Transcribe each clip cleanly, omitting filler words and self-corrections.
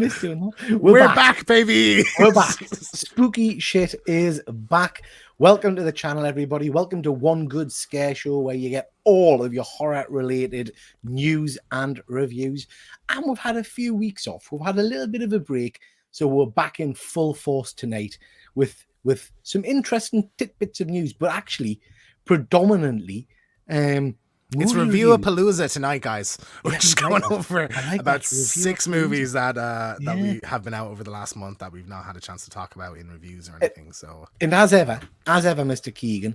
miss doing that. We're back, baby. We're back. Spooky shit is back. Welcome to the channel, everybody. Welcome to One Good Scare Show, where you get all of your horror-related news and reviews. And we've had a few weeks off. We've had a little bit of a break, so we're back in full force tonight with some interesting tidbits of news, but actually, predominantly, it's Review-a-Palooza tonight, guys. We're just going over about 6 movies that we have been out over the last month that we've not had a chance to talk about in reviews or anything. So, and as ever, Mr. Keegan,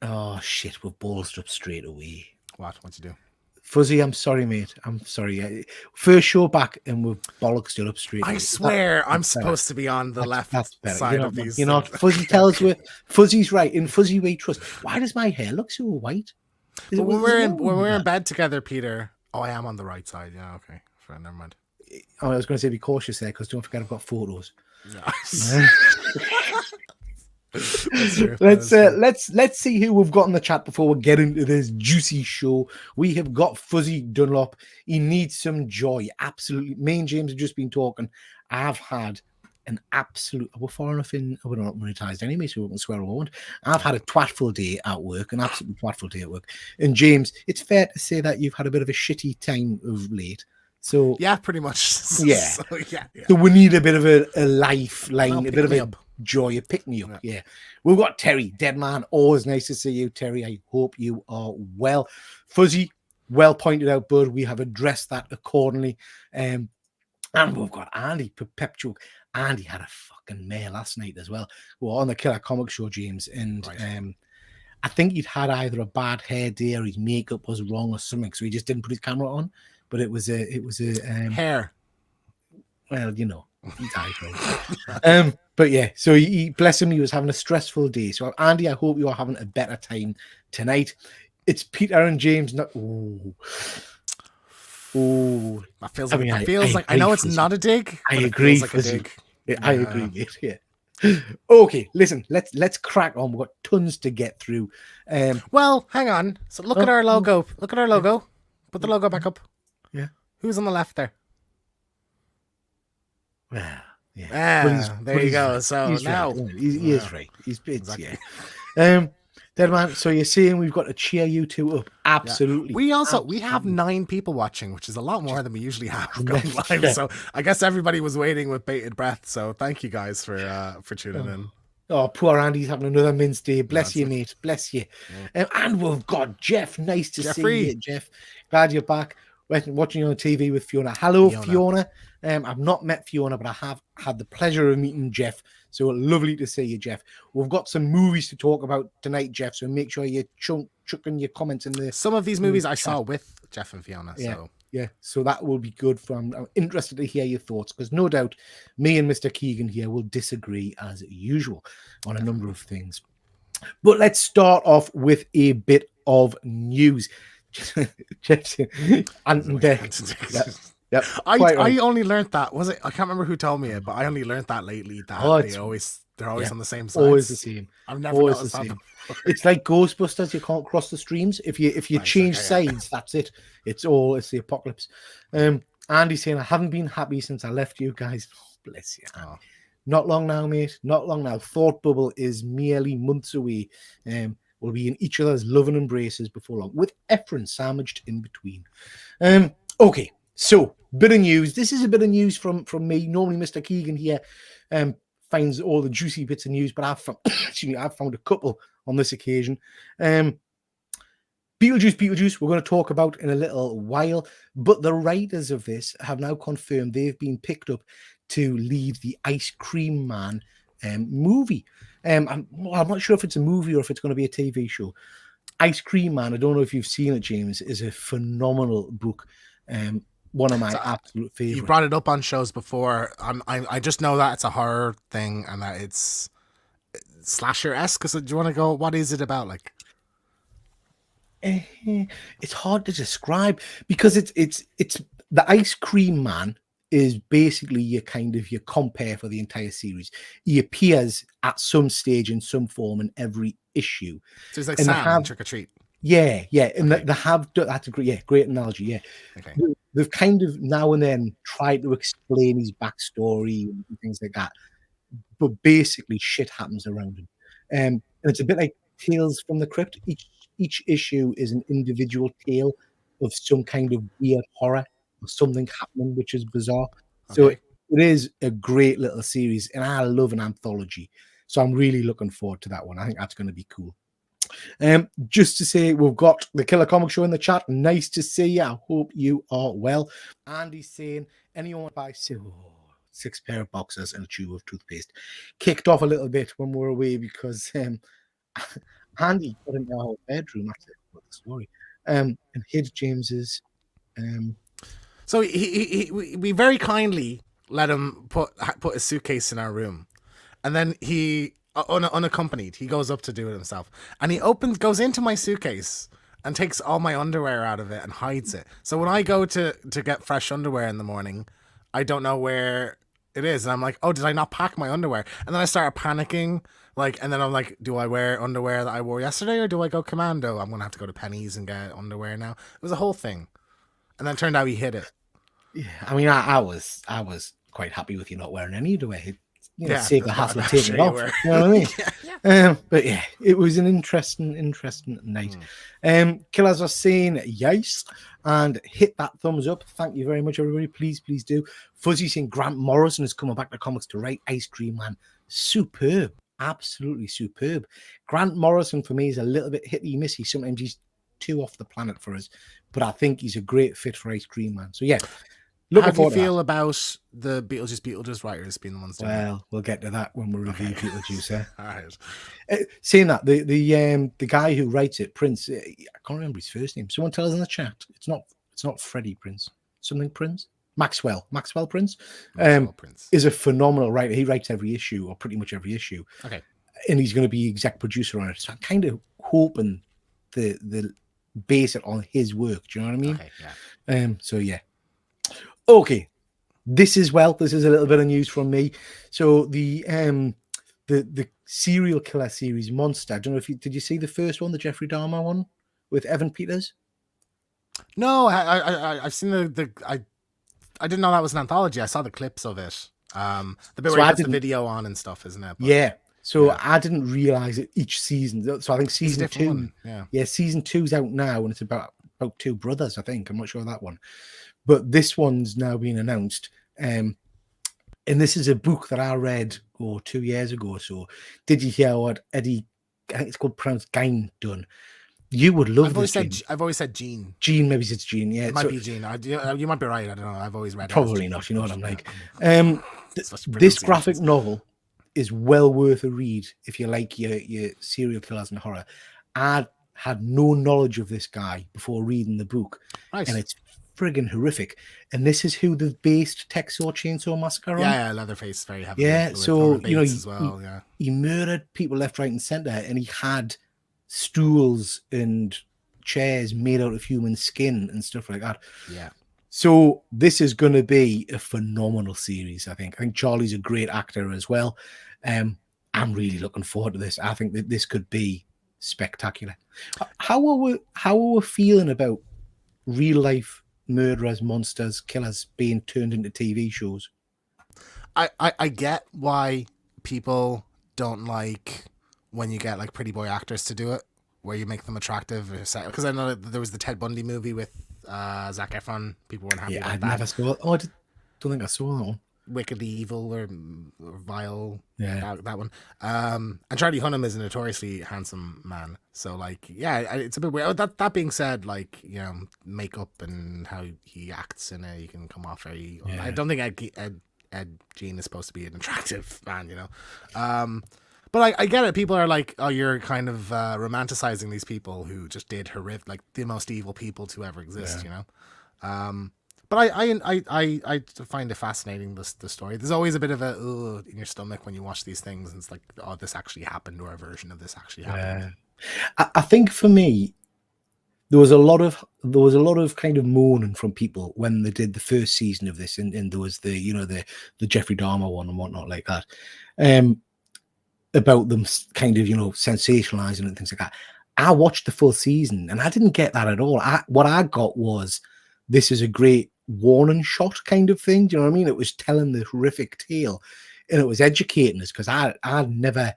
oh shit, we're ballsed up straight away. What'd you do? Fuzzy, I'm sorry, mate. I'm sorry. First show back, and we're bollocksed up straight away. I swear, I'm supposed to be on the left side of these. You know, Fuzzy tells you, Fuzzy's right. In Fuzzy we trust. Why does my hair look so white? When we're in bed together, Peter. Oh, I am on the right side. Yeah, okay. Fine, never mind. Oh, I was going to say be cautious there, because don't forget I've got photos. Nice. Let's see who we've got in the chat before we get into this juicy show. We have got Fuzzy Dunlop. He needs some joy. Absolutely. Me and James have just been talking. I've had an absolute, we're far enough in, we're not monetized anyway, so we won't swear a word. I've had a twatful day at work, an absolute twatful day at work. And James, it's fair to say that you've had a bit of a shitty time of late. So yeah, pretty much. Yeah. So we need a bit of a lifeline, a bit of a joy, a pick me up. Yeah. We've got Terry, dead man. Always nice to see you, Terry. I hope you are well. Fuzzy, well pointed out, bud. We have addressed that accordingly. And we've got Andy, Perpetual. Andy had a fucking mare last night as well. Well, on the Killer Comic Show, James. And I think he'd had either a bad hair day or his makeup was wrong or something, so he just didn't put his camera on. But it was a hair. Well, you know, he died. But yeah, so he bless him, he was having a stressful day. So Andy, I hope you are having a better time tonight. It's Peter and James. Not that feels like I know it's not a dig. I agree. Like a dig. Yeah, I agree, mate. Yeah. Okay, listen, let's crack on. We've got tons to get through. Well, hang on. So look at our logo. Look at our logo. Put the logo back up. Yeah. Who's on the left there? Well, there you go. So now he is right. He's exactly. Yeah. Dead man, so you're saying we've got to cheer you two up? Absolutely. Yeah. We have 9 people watching, which is a lot more than we usually have going live. Yeah. So I guess everybody was waiting with bated breath. So thank you guys for tuning in. Oh, poor Andy's having another mince day. Bless you, mate. Bless you. Yeah. And we've got Jeff. Nice to see you, Jeff. Glad you're back. Watching you on TV with Fiona. Hello, Fiona. I've not met Fiona, but I have had the pleasure of meeting Jeff. So lovely to see you, Jeff. We've got some movies to talk about tonight, Jeff. So make sure you're chucking your comments in there. Some of these movies I saw with Jeff and Fiona. Yeah. So that will be good. I'm interested to hear your thoughts, because no doubt me and Mr. Keegan here will disagree as usual on a number of things. But let's start off with a bit of news. I only learned that. Was it? I can't remember who told me it, but I only learned that lately. That they're always on the same side. Always the same. I've never noticed that. It's like Ghostbusters. You can't cross the streams. If you change sides, that's it. It's the apocalypse. Andy's saying, I haven't been happy since I left you guys. Oh, bless you. Oh. Not long now, mate. Not long now. Thought Bubble is merely months away. We'll be in each other's loving embraces before long, with Efren sandwiched in between. Okay, so bit of news. This is a bit of news from me. Normally, Mr. Keegan here finds all the juicy bits of news, but I've found a couple on this occasion. Beetlejuice, we're going to talk about in a little while, but the writers of this have now confirmed they've been picked up to lead the Ice Cream Man movie. I'm not sure if it's a movie or if it's going to be a TV show. Ice Cream Man, I don't know if you've seen it, James, is a phenomenal book. One of my absolute favorites. You brought it up on shows before. I just know that it's a horror thing and that it's slasher-esque. So do you want to go, what is it about? Like, it's hard to describe, because it's the Ice Cream Man is basically your compare for the entire series. He appears at some stage in some form in every issue. So it's like Sam in Trick or Treat. Yeah, and they have done, that's a great analogy. Yeah, okay. they've kind of now and then tried to explain his backstory and things like that, but basically shit happens around him. And it's a bit like Tales from the Crypt. Each issue is an individual tale of some kind of weird horror or something happening which is bizarre. So Okay. it is a great little series, and I love an anthology. So I'm really looking forward to that one. I think that's going to be cool. Just to say, we've got the Killer Comic Show in the chat. Nice to see you. I hope you are well. Andy's saying, anyone buy six pair of boxers and a tube of toothpaste? Kicked off a little bit when we were away because Andy got into our bedroom. That's the story. And hid James's. So we very kindly let him put a suitcase in our room, and then he unaccompanied. He goes up to do it himself, and he goes into my suitcase and takes all my underwear out of it and hides it. So when I go to get fresh underwear in the morning, I don't know where it is, and I'm like, oh, did I not pack my underwear? And then I started panicking, and then I'm like, do I wear underwear that I wore yesterday, or do I go commando? I'm gonna have to go to Penny's and get underwear now. It was a whole thing, and then it turned out he hid it. Yeah, I mean, I was quite happy with you not wearing any underwear. Save the hassle of taking it off. You know what I mean? Yeah. But yeah, it was an interesting night. Killers are saying yes and hit that thumbs up. Thank you very much, everybody. Please do. Fuzzy saying Grant Morrison is coming back to comics to write Ice Cream Man. Superb, absolutely superb. Grant Morrison for me is a little bit hit-y missy. Sometimes he's too off the planet for us, but I think he's a great fit for Ice Cream Man. So yeah. How do you feel about the Beetlejuice writers being the ones doing it? Well, we'll get to that when we review Beetlejuice. All right. Saying that, the guy who writes it, Prince, I can't remember his first name. Someone tell us in the chat. It's not Freddie Prince. Something Prince? Maxwell Prince. Prince is a phenomenal writer. He writes every issue, or pretty much every issue. Okay. And he's going to be exec producer on it. So I'm kind of hoping the base it on his work. Do you know what I mean? Okay, yeah. So yeah. Okay, this is a little bit of news from me. So the serial killer series Monster. I don't know if did you see the first one, the Jeffrey Dahmer one with Evan Peters? No, I've seen I didn't know that was an anthology. I saw the clips of it. The bit where he puts the video on and stuff, isn't it? But, yeah. So I didn't realize it each season. So I think season 2. One. Yeah, season 2's out now, and it's about two brothers. I think I'm not sure of that one. But this one's now been announced. And this is a book that I read 2 years ago or so. Did you hear what Eddie, I think it's called pronounced Gein, done? You would love this. I've always said Gene. Gene, maybe it's Gene, yeah. It might be Gene. You might be right. I don't know. I've always read it. Probably not. You know what I'm like. This graphic novel is well worth a read if you like your serial killers and horror. I had no knowledge of this guy before reading the book. Nice. And it's friggin' horrific. And this is who they've based Texas Chainsaw Massacre on. Yeah, Leatherface very heavily. Yeah, so as well, he murdered people left, right, and center, and he had stools and chairs made out of human skin and stuff like that. Yeah. So this is going to be a phenomenal series. I think Charlie's a great actor as well. I'm really looking forward to this. I think that this could be spectacular. How are we feeling about real life murderers, monsters, killers being turned into TV shows? I get why people don't like when you get like pretty boy actors to do it, where you make them attractive, because I know that there was the Ted Bundy movie with Zac Efron. People weren't happy about that. Never saw it. I don't think I saw that one. Wickedly Evil or Vile, yeah, that one. And Charlie Hunnam is a notoriously handsome man, so like, yeah, it's a bit weird. That being said, like, you know, makeup and how he acts in it, you can come off very. Yeah. I don't think Ed Gein is supposed to be an attractive man, you know. But I get it. People are like, oh, you're kind of romanticizing these people who just did horrific, like the most evil people to ever exist, you know. But I find it fascinating, the story. There's always a bit of a in your stomach when you watch these things, and it's like, oh, this actually happened, or a version of this actually happened. I think for me, there was a lot of kind of moaning from people when they did the first season of this, and there was the Jeffrey Dahmer one and whatnot like that, about them kind of sensationalizing and things like that. I watched the full season and I didn't get that at all. What I got was, this is a great warning shot kind of thing. Do you know what I mean? It was telling the horrific tale, and it was educating us because I'd never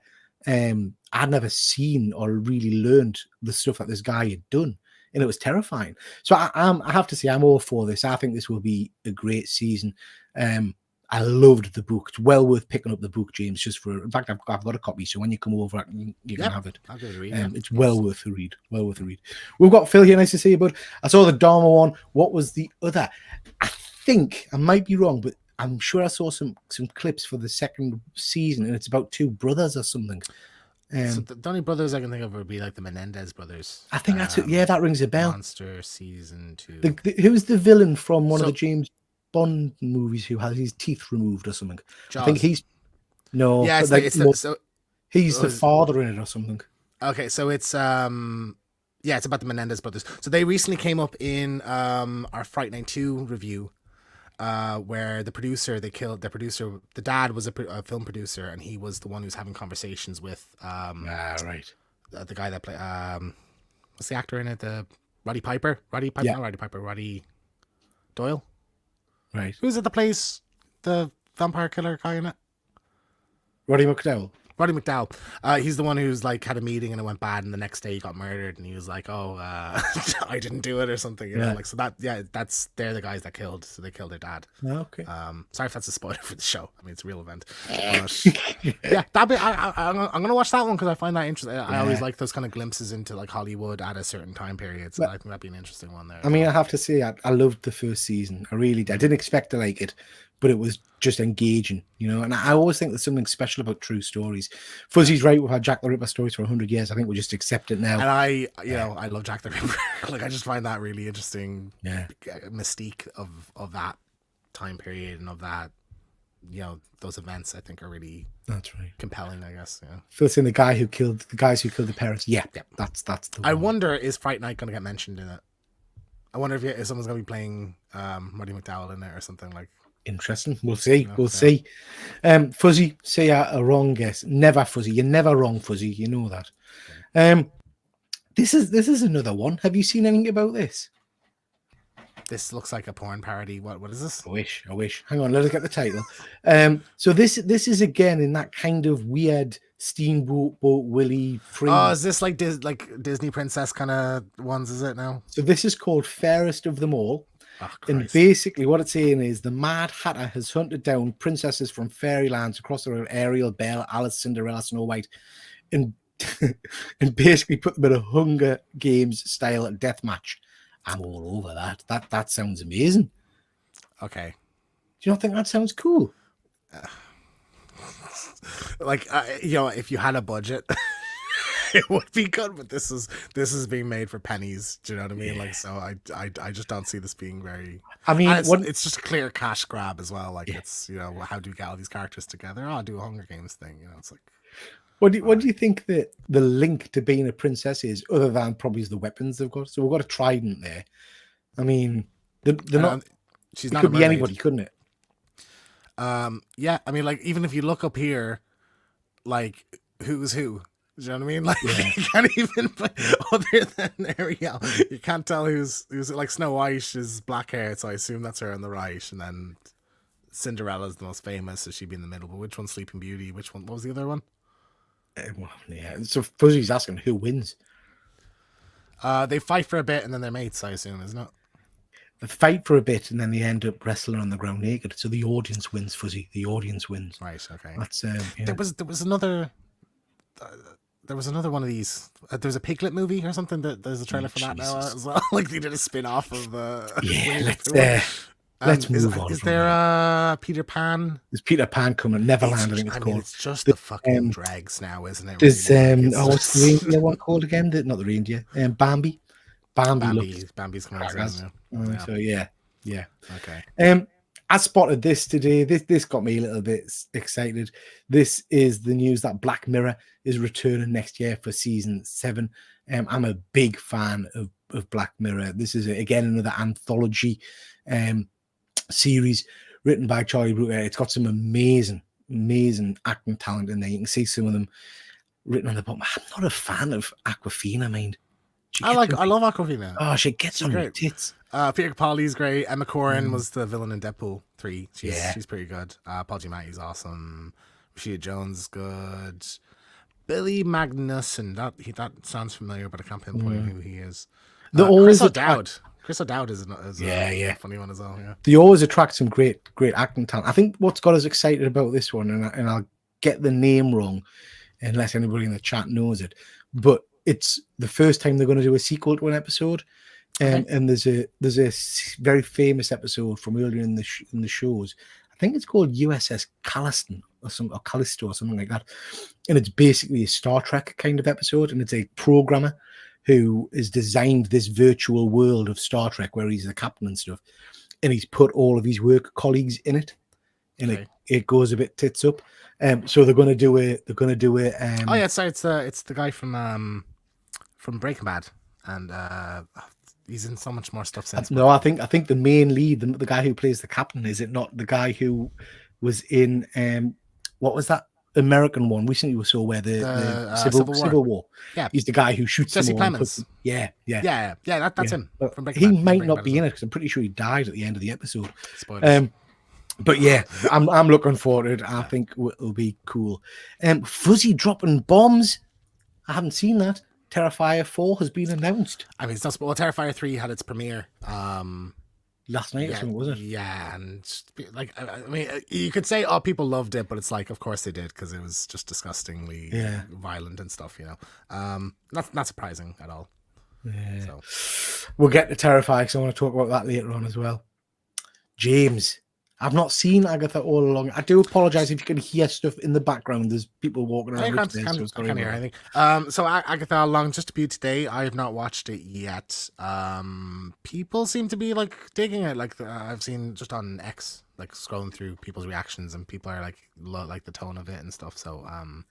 seen or really learned the stuff that this guy had done, and it was terrifying. So I have to say I'm all for this. I think this will be a great season. I loved the book. It's well worth picking up the book, James. Just for, in fact, I've got a copy, so when you come over, you can have it. I'll give it a read. It's well worth a read. Well worth a read. We've got Phil here. Nice to see you, bud. I saw the Dharma one. What was the other? I think I might be wrong, but I'm sure I saw some clips for the second season, and it's about two brothers or something. So the only brothers I can think of would be like the Menendez brothers. I think that's it. Yeah, that rings a bell. Monster season 2. Who's the villain from one of the James Bond movies who has his teeth removed or something? Jaws. I think he's he's the father in it or something. Okay, so it's it's about the Menendez brothers. So they recently came up in our Fright Night 2 review, where the dad was a film producer, and he was the one who's having conversations with the guy that played what's the actor in it, Roddy Doyle. Right. Who's it that plays the vampire killer guy in it? Roddy McDowell. Roddy McDowell. He's the one who's like had a meeting and it went bad, and the next day he got murdered, and he was like, "Oh, I didn't do it" or something. You know, like so they're the guys that killed. So they killed their dad. Okay. Sorry if that's a spoiler for the show. I mean, it's a real event. That bit. I'm gonna watch that one because I find that interesting. I always like those kind of glimpses into like Hollywood at a certain time period. So I think that'd be an interesting one there. I mean, I have to say, I loved the first season. I really did. I didn't expect to like it, but it was just engaging, you know. And I always think there's something special about true stories. Fuzzy's right. We've had Jack the Ripper stories for 100 years. I think we'll just accept it now. And I love Jack the Ripper. Like, I just find that really interesting. Yeah, mystique of that time period and of that, you know, those events. I think are really compelling. I guess. Yeah. Phil's saying the guys who killed the parents. Yeah. That's the one. I wonder, is Fright Night going to get mentioned in it? I wonder if someone's going to be playing Roddy McDowell in it or something like. Interesting. We'll see. We'll see. Fuzzy, say a wrong guess. Never, Fuzzy. You're never wrong, Fuzzy. You know that. This is another one. Have you seen anything about this? This looks like a porn parody. What is this? I wish. Hang on, let us get the title. So this is again in that kind of weird Steamboat Willie free. Oh, is this like Disney princess kind of ones? Is it now? So this is called Fairest of Them All. Oh, and basically what it's saying is the Mad Hatter has hunted down princesses from fairy lands across the road: Ariel, Belle, Alice, Cinderella, Snow White, and and basically put them in a Hunger Games style death match. I'm all over that. That sounds amazing. Okay. Do you not think that sounds cool? If you had a budget, it would be good. But this is being made for pennies. Do you know what I mean? Yeah. Like, so I just don't see this being very. I mean, it's just a clear cash grab as well. Like, it's, you know, how do we get all these characters together? Oh, I'll do a Hunger Games thing. You know, it's like. What do you think that the link to being a princess is, other than probably the weapons they've got? So we've got a trident there. I mean, they're not. She's it not. Could be anybody, couldn't it? Yeah. I mean, like, even if you look up here, like, who's who? Do you know what I mean? Like, you can't even, other than Ariel, you can't tell who's like Snow White is black hair, so I assume that's her on the right, and then Cinderella's the most famous, so she'd be in the middle. But which one's Sleeping Beauty? Which one? What was the other one? Well, yeah. So Fuzzy's asking who wins. They fight for a bit and then they're mates, I assume, isn't it? They fight for a bit and then they end up wrestling on the ground naked. So the audience wins, Fuzzy. The audience wins. Right. Okay. That's There was another. There was another one of these. There's a Piglet movie or something. There's a trailer for that now as well. Like, they did a spin-off of. Let's move on. Is there Peter Pan? There's Peter Pan coming. Neverland, I think it's called. It's just the fucking dregs now, isn't it? There's what's the reindeer one called again? Not the reindeer. Bambi. Bambi's coming out. So yeah. Okay. I spotted this today. This got me a little bit excited. This is the news that Black Mirror is returning next year for season 7. I'm a big fan of Black Mirror. This is again another anthology series written by Charlie Brooker. It's got some amazing acting talent in there. You can see some of them written on the bottom. I'm not a fan of Awkwafina, mind. I love Awkwafina. Oh, she gets on her tits. Peter Capaldi's great. Emma Corrin was the villain in Deadpool 3. She's pretty good. Paul Giamatti's awesome. Rashida Jones is good. Billy Magnussen. That sounds familiar, but I can't pinpoint who he is. Chris O'Dowd. Chris O'Dowd is a funny one as well. Yeah. They always attract some great acting talent. I think what's got us excited about this one, and I'll get the name wrong unless anybody in the chat knows it, but it's the first time they're going to do a sequel to an episode. And there's a very famous episode from earlier in the shows. I think it's called USS Callisto or something like that. And it's basically a Star Trek kind of episode, and it's a programmer who has designed this virtual world of Star Trek where he's the captain and stuff, and he's put all of his work colleagues in it, and it goes a bit tits up. So they're gonna do it. Oh yeah, sorry, it's the guy from Breaking Bad, and he's in so much more stuff since. No, I think the main lead, the guy who plays the captain, is it not the guy who was in what was that American one recently we saw where the Civil War? Yeah, he's the guy who shoots Jesse Plemons. Yeah. That's him. From he might not be in it because I'm pretty sure he died at the end of the episode. Spoilers. But yeah, I'm looking forward to it. I think it'll be cool. Fuzzy dropping bombs. I haven't seen that. Terrifier 4 has been announced. I mean, it's not. Well, Terrifier 3 had its premiere last night, was it? Yeah, and like, I mean, you could say, oh, people loved it, but it's like, of course they did, because it was just disgustingly violent and stuff, you know. Not surprising at all. Yeah. So. We'll get to Terrifier because I want to talk about that later on as well. James, I've not seen Agatha all along. I do apologize if you can hear stuff in the background. There's people walking around. I can't hear anything. So Agatha all along, just debut today. I have not watched it yet. People seem to be like digging it. Like I've seen just on X, like scrolling through people's reactions, and people are like the tone of it and stuff. So I'm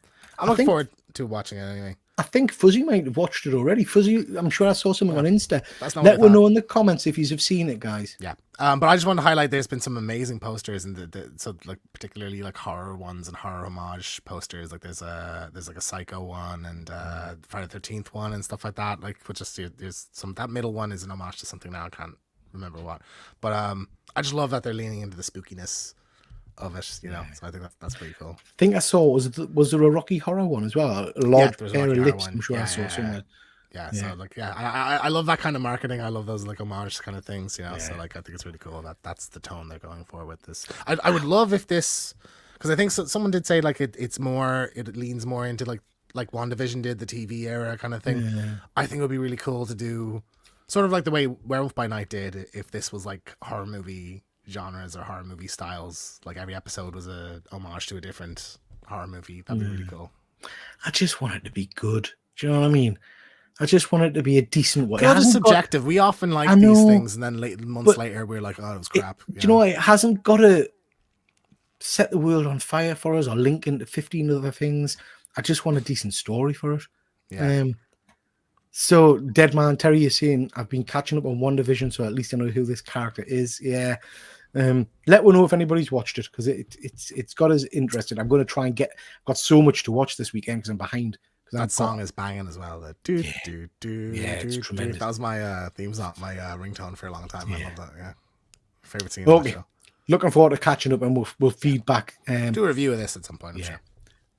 looking forward to watching it anyway. I think Fuzzy might have watched it already. Fuzzy, I'm sure I saw something on Insta. Let me know in the comments if you have seen it, guys. Yeah. But I just want to highlight there's been some amazing posters, and so like particularly like horror ones and horror homage posters. Like there's like a Psycho one and Friday the 13th one and stuff like that. Like there's some, that middle one is an homage to something now. I can't remember what. But I just love that they're leaning into the spookiness of it, you know. So I think that's pretty cool. I think I saw was there a Rocky Horror one as well? A large pair of lips. I'm sure I saw somewhere. Yeah, so like I love that kind of marketing. I love those like homage kind of things, you know. So like I think it's really cool that's the tone they're going for with this. I would love if this, because I think someone did say like it leans more into like WandaVision did, the TV era kind of thing. Yeah. I think it would be really cool to do sort of like the way Werewolf by Night did, if this was like horror movie genres or horror movie styles, like every episode was a homage to a different horror movie. That'd be really cool. I just want it to be good. Do you know what I mean? I just want it to be a decent one. Good is subjective. We often like these things, and then months later we're like, oh, it was crap. Do you know what? It hasn't got to set the world on fire for us or link into 15 other things. I just want a decent story for it. Yeah. So Deadman Terry is saying, I've been catching up on WandaVision, so at least I know who this character is. Yeah. Let me know if anybody's watched it, because it's got us interested. I'm going to try and got so much to watch this weekend because I'm behind. That song is banging as well. It's tremendous. That was my theme song, my ringtone for a long time. I love that. Yeah, favorite scene. Okay, show. Looking forward to catching up, and we'll feed back. Do a review of this at some point. I'm sure.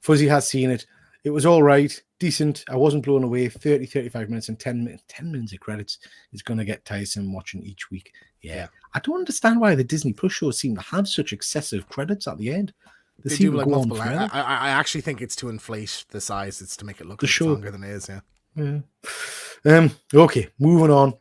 Fuzzy has seen it. It was all right, decent. I wasn't blown away. 35 minutes and 10 minutes of credits is going to get tiresome watching each week. Yeah, I don't understand why the Disney Plus shows seem to have such excessive credits at the end. They do like multiple. I actually think it's to inflate the size. It's to make it look like longer than it is. Yeah. Okay, moving on.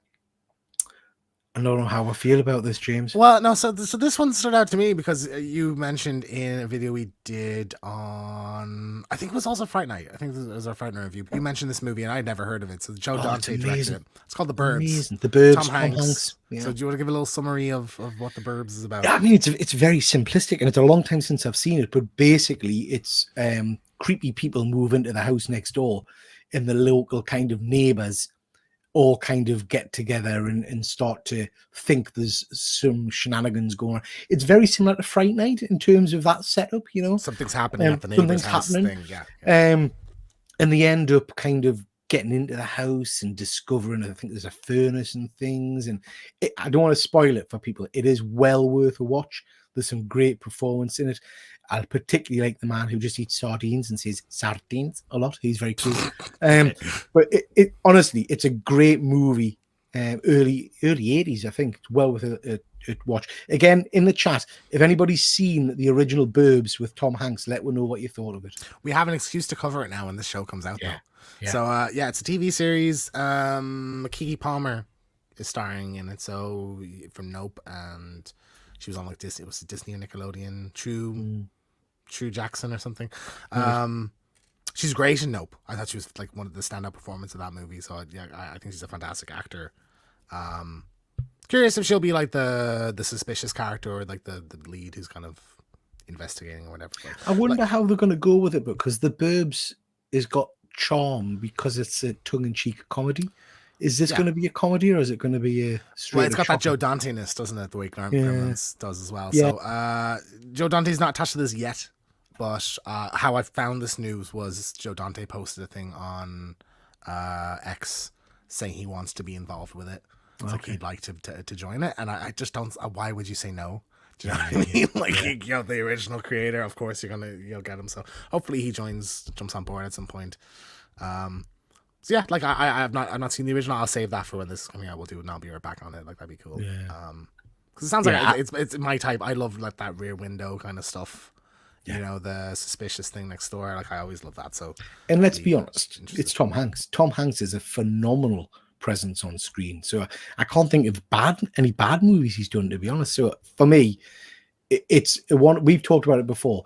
I don't know how I feel about this, James. Well, no. So this one stood out to me because you mentioned in a video we did on, I think it was also Fright Night. I think it was our Fright Night review. You mentioned this movie and I'd never heard of it. So Joe Dante directed it. It's called The Burbs. Amazing. The Burbs. Tom Hanks. Yeah. So do you want to give a little summary of what The Burbs is about? Yeah, I mean, it's very simplistic, and it's a long time since I've seen it. But basically, it's creepy people move into the house next door, and the local kind of neighbors all kind of get together and start to think there's some shenanigans going on. It's very similar to Fright Night in terms of that setup, you know. Something's happening at the neighbor's house thing. Yeah. And they end up kind of getting into the house and discovering, I think there's a furnace and things. And I don't want to spoil it for people. It is well worth a watch. There's some great performance in it. I particularly like the man who just eats sardines and says sardines a lot. He's very cool. But it honestly, it's a great movie. Early 80s, I think. It's well worth a watch. Again, in the chat, if anybody's seen the original Burbs with Tom Hanks, let me know what you thought of it. We have an excuse to cover it now when this show comes out, though. Yeah. So, it's a TV series. Keke Palmer is starring in it. So, from Nope, and she was on like Disney. It was Disney or Nickelodeon. True Jackson or something. She's great in Nope. I thought she was like one of the standout performances of that movie. So, I think she's a fantastic actor. Curious if she'll be like the suspicious character or like the lead who's kind of investigating or whatever. But, I wonder how they're going to go with it, because the Burbs has got charm because it's a tongue-in-cheek comedy. Is this going to be a comedy, or is it going to be a straight? Well, it's got that Joe Dante-ness, doesn't it? The way Gremlins does as well. Yeah. So Joe Dante's not attached to this yet, but how I found this news was Joe Dante posted a thing on X saying he wants to be involved with it. It's like he'd like to join it, and I just don't. Why would you say no? Do you know what I mean? Like, the original creator, of course you'll get him. So hopefully he jumps on board at some point. So yeah, like I've not seen the original. I'll save that for when this is coming out. We'll do it, and I'll be right back on it. Like, that'd be cool. Yeah. Because it sounds like it's my type. I love like that Rear Window kind of stuff. You know, the suspicious thing next door. Like, I always love that. So, and let's be honest, it's Tom Hanks. Tom Hanks is a phenomenal presence on screen. So I can't think of any bad movies he's done, to be honest. So for me, it's one, we've talked about it before.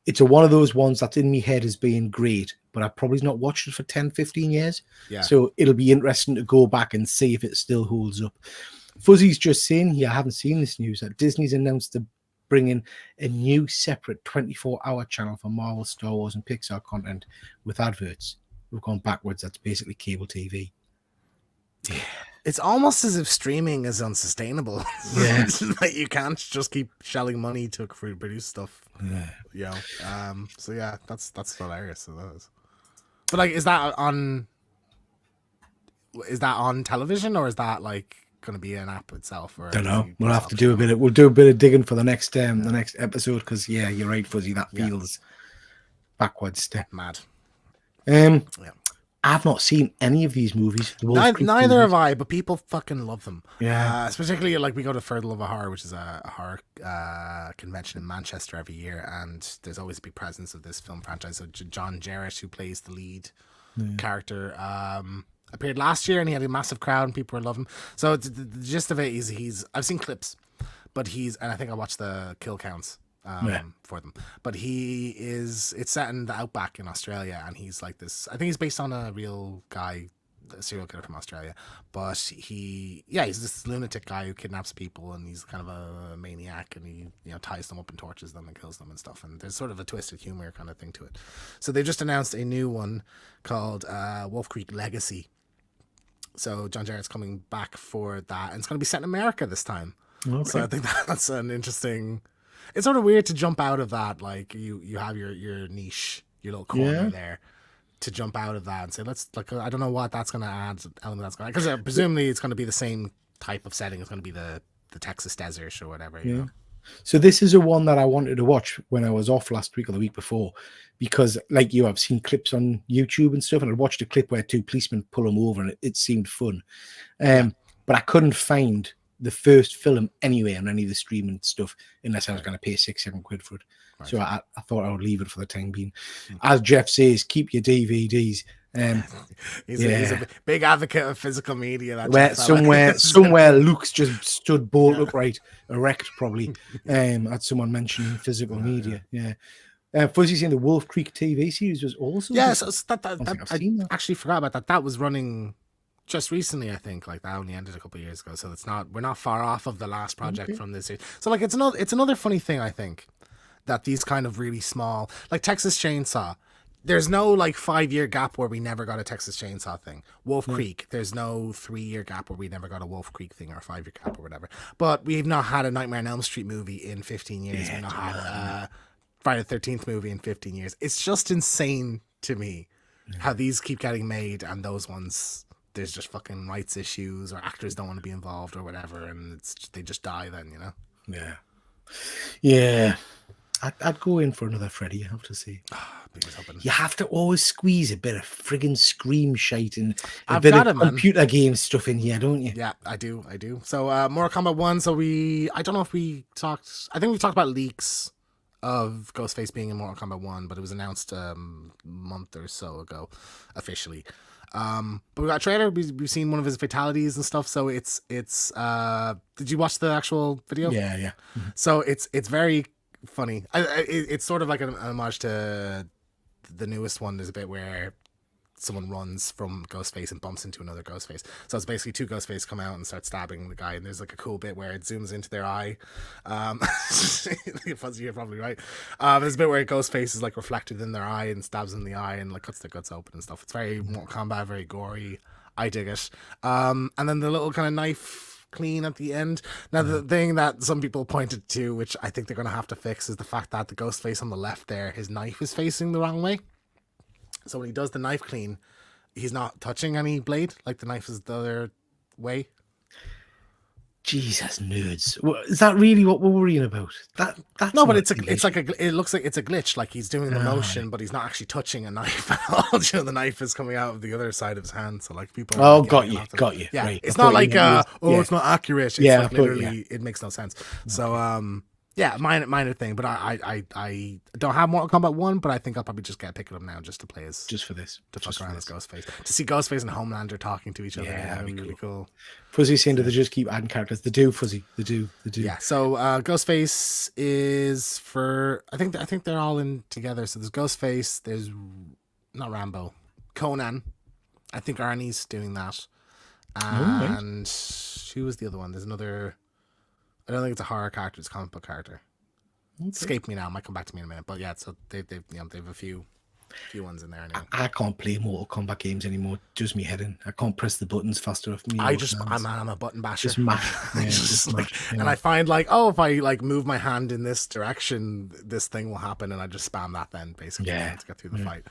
It's one of those ones that's in my head as being great, but I've probably not watched it for 10, 15 years. Yeah. So it'll be interesting to go back and see if it still holds up. Fuzzy's just saying here, I haven't seen this news, that Disney's announced to bring in a new separate 24-hour channel for Marvel, Star Wars, and Pixar content with adverts. We've gone backwards. That's basically cable TV. Yeah. It's almost as if streaming is unsustainable. Yeah. Like, you can't just keep shelling money to produce stuff. Yeah. So yeah, that's hilarious. So that is. But like, is that on television, or is that like going to be an app itself? Or don't know. We'll have to do a bit of digging for the next episode, because you're right, Fuzzy. That feels backwards step. Mad. I've not seen any of these movies. Neither have I, but people fucking love them. Yeah. Particularly, like, we go to For the Love of Horror, which is a horror convention in Manchester every year, and there's always a big presence of this film franchise. So John Jarratt, who plays the lead character, appeared last year, and he had a massive crowd, and people were loving him. So the gist of it is I've seen clips, but and I think I watched the kill counts. For them, but it's set in the outback in Australia, and he's like this. I think he's based on a real guy, a serial killer from Australia, but he's this lunatic guy who kidnaps people, and he's kind of a maniac, and he ties them up and tortures them and kills them and stuff. And there's sort of a twisted humor kind of thing to it. So they just announced a new one called Wolf Creek Legacy. So John Jarratt's coming back for that, and it's going to be set in America this time. Okay. So I think that's an interesting. It's sort of weird to jump out of that. Like, you have your niche, your little corner there, to jump out of that and say, I don't know what that's going to add, because presumably it's going to be the same type of setting. It's going to be the Texas desert or whatever. You know? So this is a one that I wanted to watch when I was off last week or the week before, because like you, I've seen clips on YouTube and stuff, and I watched a clip where two policemen pull him over, and it seemed fun. But I couldn't find the first film anyway on any of the streaming stuff, unless I was going to pay £6-7 for it. Right. So I thought I would leave it for the time being. As Jeff says, keep your DVDs. He's a big advocate of physical media. Where somewhere Luke's just stood bolt upright, erect probably. Had someone mentioning physical media. Yeah. Fuzzy saying the Wolf Creek TV series was also. Yeah, so I actually forgot about that. That was running just recently, I think. Like, that only ended a couple of years ago, so we're not far off of the last project from this series. So like, it's another funny thing, I think, that these kind of really small, like Texas Chainsaw, there's no like 5-year gap where we never got a Texas Chainsaw thing. Wolf Creek, there's no 3-year gap where we never got a Wolf Creek thing, or a 5-year gap or whatever. But we've not had a Nightmare on Elm Street movie in 15 years. We've not had a Friday the 13th movie in 15 years. It's just insane to me how these keep getting made, and those ones there's just fucking rights issues, or actors don't want to be involved or whatever, and they just die then, you know. Yeah. I'd go in for another Freddy, I have to say. You have to always squeeze a bit of friggin' Scream shite and a bit of computer game stuff in here, don't you? Yeah, I do. So Mortal Kombat 1, so I don't know if we talked, I think we talked about leaks of Ghostface being in Mortal Kombat 1, but it was announced a month or so ago, officially. But we got a trailer, we've seen one of his fatalities and stuff, so it's did you watch the actual video? Yeah. Mm-hmm. So it's very funny. It's sort of like an homage to the newest one. There's a bit where someone runs from Ghostface and bumps into another Ghostface. So it's basically two Ghostface come out and start stabbing the guy, and there's like a cool bit where it zooms into their eye. Fuzzy, you're probably right. There's a bit where Ghostface is like reflected in their eye and stabs in the eye and like cuts their guts open and stuff. It's very Mortal Kombat, very gory. I dig it. And then the little kind of knife clean at the end. Now the thing that some people pointed to, which I think they're going to have to fix, is the fact that the Ghostface on the left there, his knife is facing the wrong way. So when he does the knife clean, he's not touching any blade. Like the knife is the other way. Jesus, nerds! Is that really what we're worrying about? That's no, but it looks like it's a glitch. Like he's doing the motion, but he's not actually touching a knife at all. You know, the knife is coming out of the other side of his hand. So like people. Oh, got you. Yeah, right. It's not like it's not accurate. It's like literally, it makes no sense. Okay. So yeah, minor thing, but I don't have Mortal Kombat 1, but I think I'll probably just pick it up now just to play as just for this, to fuck around as Ghostface, to see Ghostface and Homelander talking to each other. Yeah, that'd be really cool. Fuzzy saying that they just keep adding characters. They do, Fuzzy. They do. Yeah. So Ghostface is for I think they're all in together. So there's Ghostface. There's not Rambo, Conan. I think Arnie's doing that. And who was the other one? There's another. I don't think it's a horror character. It's a comic book character. Okay. Escape me now. Might come back to me in a minute. But yeah, so they've a few ones in there anyway. I can't play Mortal Kombat games anymore. Just me head in. I can't press the buttons fast enough. I'm a button basher. Just mash. And I find like, if I like move my hand in this direction, this thing will happen, and I just spam that then basically to get through the fight.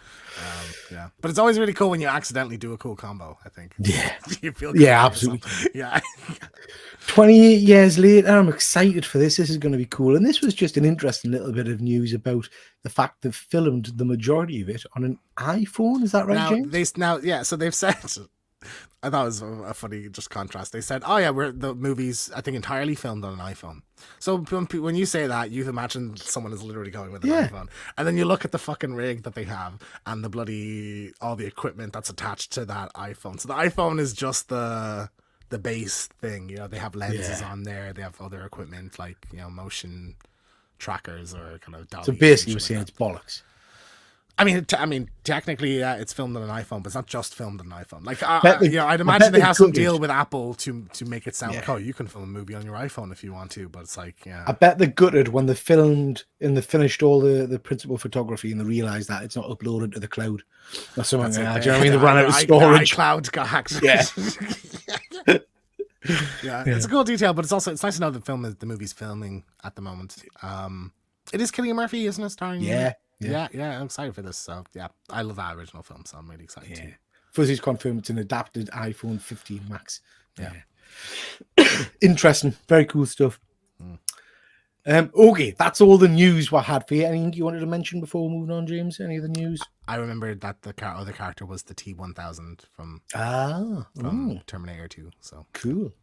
But it's always really cool when you accidentally do a cool combo. I think. Yeah. You feel good absolutely. Yeah. 28 years later, I'm excited for this. This is going to be cool. And this was just an interesting little bit of news about the fact they've filmed the majority of it on an iPhone. Is that right, James? So they've said, I thought it was a funny just contrast. They said, the movie's, I think, entirely filmed on an iPhone. So when you say that, you imagine someone is literally going with an iPhone. And then you look at the fucking rig that they have and all the equipment that's attached to that iPhone. So the iPhone is just the base thing, you know. They have lenses on there, they have other equipment like, you know, motion trackers or kind of dollies. So basically you're saying it's bollocks. I mean, technically, it's filmed on an iPhone, but it's not just filmed on an iPhone. Like, I'd imagine they have some deal with Apple to make it sound like, you can film a movie on your iPhone if you want to, but it's like, I bet they're gutted when they filmed and they finished all the principal photography and they realised that it's not uploaded to the cloud or something. Do you know what I mean? They ran out of storage. iCloud got hacked. Yeah. It's a cool detail, but it's nice to know that the movie's filming at the moment. It is Cillian Murphy, isn't it? Starring? Yeah. I'm excited for this. So yeah, I love that original film, so I'm really excited too. Fuzzy's confirmed it's an adapted iPhone 15 Max. Interesting, very cool stuff. Okay, that's all the news we had for you. Anything you wanted to mention before moving on, James? Any of the news? I remembered that the other character was the T-1000 from Terminator 2. So cool.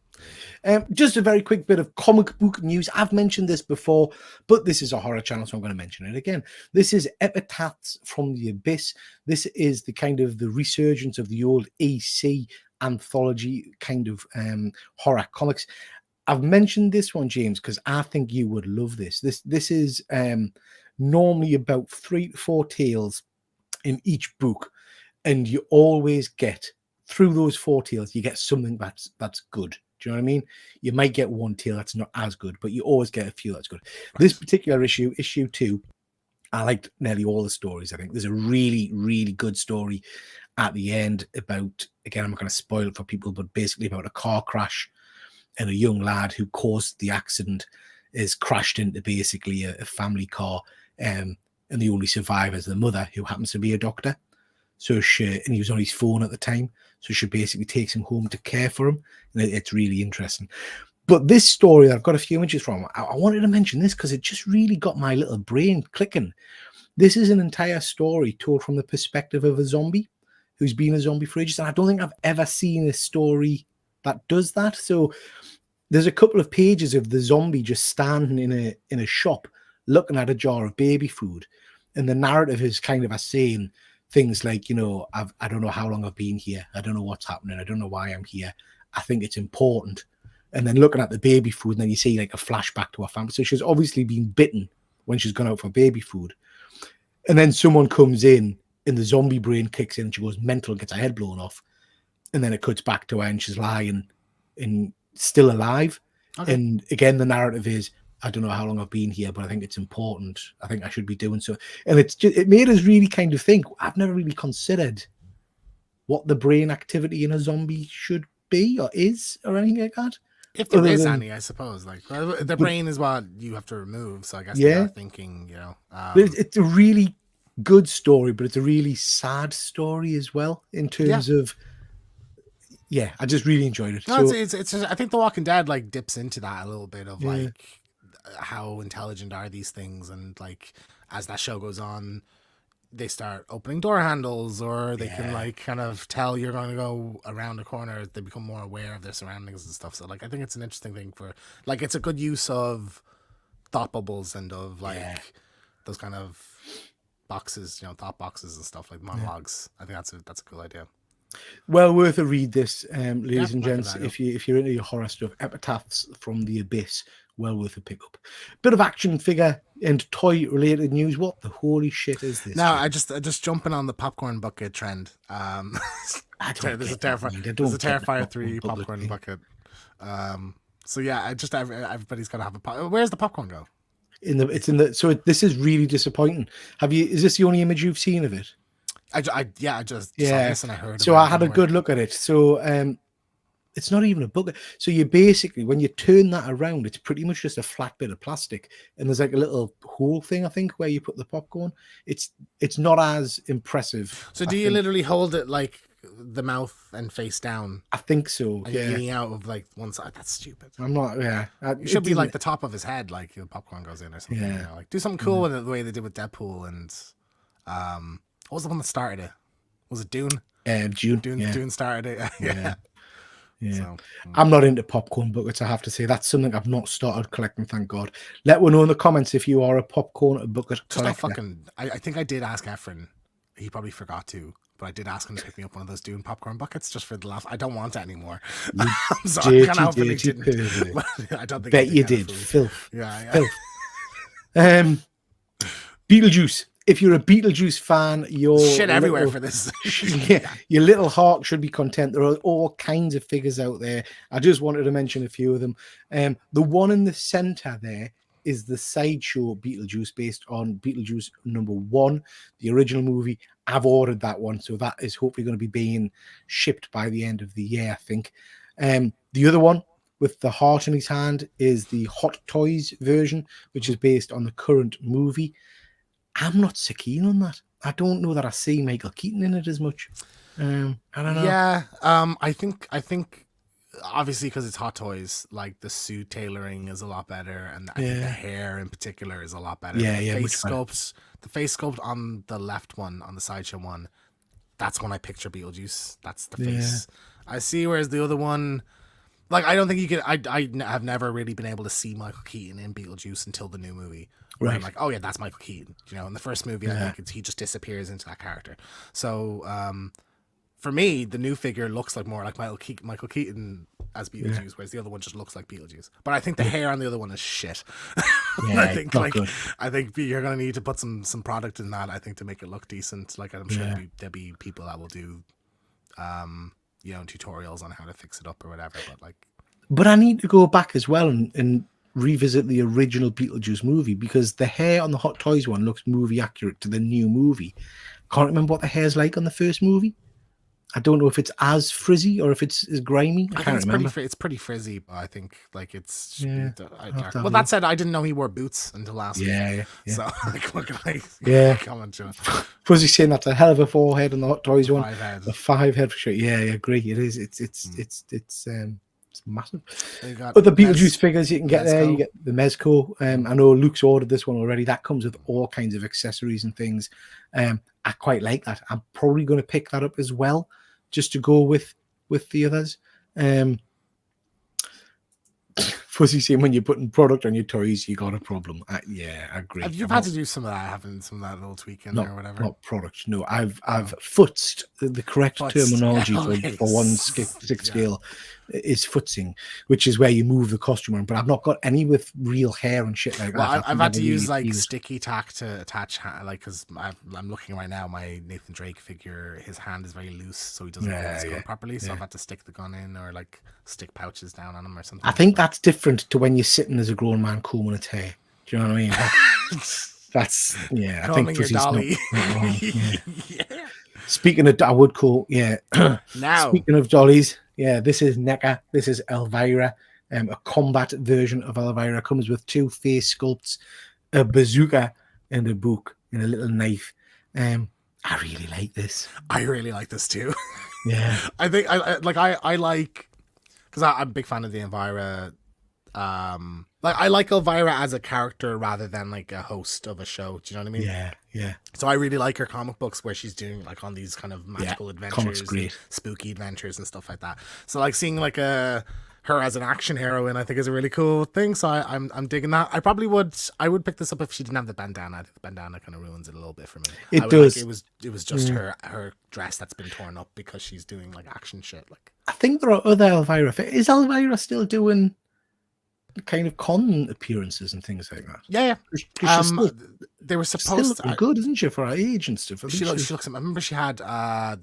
Just a very quick bit of comic book news. I've mentioned this before, but this is a horror channel, so I'm going to mention it again. This is Epitaphs from the Abyss. This is the kind of the resurgence of the old EC anthology kind of horror comics. I've mentioned this one, James, because I think you would love this. This is normally about 3 to 4 tales in each book, and you always get through those 4 tales, you get something that's good. Do you know what I mean? You might get one tale that's not as good, but you always get a few that's good. Right. This particular issue 2, I liked nearly all the stories. I think there's a really, really good story at the end about, again, I'm not going to spoil it for people, but basically about a car crash and a young lad who caused the accident is crashed into basically a family car, and the only survivor is the mother, who happens to be a doctor. So and he was on his phone at the time. So she basically takes him home to care for him. And it's really interesting. But this story that I've got a few images from, I wanted to mention this because it just really got my little brain clicking. This is an entire story told from the perspective of a zombie who's been a zombie for ages. And I don't think I've ever seen a story that does that. So there's a couple of pages of the zombie just standing in a shop looking at a jar of baby food. And the narrative is kind of saying things like, you know, I don't know how long I've been here. I don't know what's happening. I don't know why I'm here. I think it's important. And then looking at the baby food, and then you see like a flashback to her family. So she's obviously been bitten when she's gone out for baby food. And then someone comes in and the zombie brain kicks in and she goes mental, gets her head blown off. And then it cuts back to her and she's lying and still alive. Okay. And again, the narrative is, I don't know how long I've been here, but I think it's important. I think I should be doing so. And it made us really kind of think, I've never really considered what the brain activity in a zombie should be or is or anything like that. If there is any, I suppose. Like the brain is what you have to remove. So I guess they are thinking, you know. It's a really good story, but it's a really sad story as well in terms of. Yeah, I just really enjoyed it. No, it's just, I think The Walking Dead like dips into that a little bit of like how intelligent are these things, and like as that show goes on, they start opening door handles, or they can like kind of tell you're going to go around a corner. They become more aware of their surroundings and stuff. So like I think it's an interesting thing for like it's a good use of thought bubbles and of like those kind of boxes, you know, thought boxes and stuff like monologues. I think that's a cool idea. Well worth a read, this, ladies and gents. If you're into your horror stuff, Epitaphs from the Abyss, well worth a pick up. Bit of action figure and toy related news. What the holy shit is this? No, I just jumping on the popcorn bucket trend. There's a Terrifier 3 popcorn bucket. So yeah, everybody's gotta have a. Where's the popcorn go? So this is really disappointing. Is this the only image you've seen of it? I just saw this and I heard. So I had a good look at it. So it's not even a bucket. So you basically, when you turn that around, it's pretty much just a flat bit of plastic, and there's like a little hole thing, I think, where you put the popcorn. It's not as impressive. So do you literally hold it like the mouth and face down? I think so. And you're eating out of like one side. That's stupid. I'm not. Yeah, it should be like the top of his head, like the popcorn goes in or something. Yeah. You know? Like do something cool with it, the way they did with Deadpool and what was the one that started it? Was it Dune? Dune started it. Yeah. So, I'm not into popcorn buckets, I have to say. That's something I've not started collecting, thank God. Let me know in the comments if you are a popcorn bucket collector. I think I did ask Efren. He probably forgot to, but I did ask him to pick me up one of those Dune popcorn buckets just for the laugh. I don't want it anymore. I'm sorry. I don't think Bet you did. Filth. Yeah. Filth. Beetlejuice. If you're a Beetlejuice fan, your shit everywhere for this. Your little heart should be content. There are all kinds of figures out there. I just wanted to mention a few of them. The one in the center there is the sideshow Beetlejuice based on Beetlejuice #1, the original movie. I've ordered that one, so that is hopefully going to be being shipped by the end of the year, I think. The other one with the heart in his hand is the Hot Toys version, which is based on the current movie. I'm not so keen on that. I don't know that I see Michael Keaton in it as much. I don't know. Yeah, I think obviously because it's Hot Toys, like the suit tailoring is a lot better, and I think the hair in particular is a lot better. The face sculpt on the left one, on the sideshow one, that's when I picture Beetlejuice. That's the face I see. Whereas the other one, like I don't think you could. I have never really been able to see Michael Keaton in Beetlejuice until the new movie. Right. I'm like, oh yeah, that's Michael Keaton. You know, in the first movie, I think he just disappears into that character. So for me, the new figure looks like more like Michael Keaton as Beetlejuice, whereas the other one just looks like Beetlejuice. But I think the hair on the other one is shit. I think you're gonna need to put some product in that. I think to make it look decent. Like I'm sure there'll be people that will do, tutorials on how to fix it up or whatever. But I need to go back as well and revisit the original Beetlejuice movie, because the hair on the Hot Toys one looks movie accurate to the new movie. Can't remember what the hair's like on the first movie. I don't know if it's as frizzy or if it's as grimy. I can't remember. It's pretty frizzy, but I think like it's dark. Well, that said, I didn't know he wore boots until last week. Yeah. So like, what can I comment on? Fuzzy saying that's a hell of a forehead on the Hot Toys one. 5 head. The 5 head for sure. Yeah, I agree. It is. It's massive. But the Beetlejuice figures you can get there. You get the Mezco. I know Luke's ordered this one already. That comes with all kinds of accessories and things. I quite like that. I'm probably going to pick that up as well, just to go with the others. Fuzzy saying when you're putting product on your toys, you got a problem. Yeah, I agree. You've had to do some of that, having some of that little tweaking or whatever. Not product. No, I've footsed. The correct terminology for one six scale is footsing, which is where you move the costume on. But I've not got any with real hair and shit like that. Well, I've had to use like sticky tack to attach, like, because I'm looking right now. My Nathan Drake figure, his hand is very loose, so he doesn't hold his gun properly. So I've had to stick the gun in or like stick pouches down on him or something. I think that's different to when you're sitting as a grown man combing its hair. Do you know what I mean? That's I think Fuzzy's Dolly. not wrong. Yeah. Speaking of, I would call now. Speaking of dollies, this is NECA. This is Elvira. A combat version of Elvira comes with 2 face sculpts, a bazooka, and a book, and a little knife. I really like this. I really like this too. Yeah, I think I like because I'm a big fan of the Elvira. Like I like Elvira as a character rather than like a host of a show. Do you know what I mean? Yeah. So I really like her comic books where she's doing like on these kind of magical adventures, spooky adventures and stuff like that. So like seeing like her as an action heroine, I think is a really cool thing. So I'm digging that. I would pick this up if she didn't have the bandana. I think the bandana kind of ruins it a little bit for me. It does. Like, it was just her dress that's been torn up because she's doing like action shit. Like I think there are other Elvira. Is Elvira still doing kind of con appearances and things like that? Yeah. They were supposed to be good, isn't she, for her age and stuff? She looks. I remember she had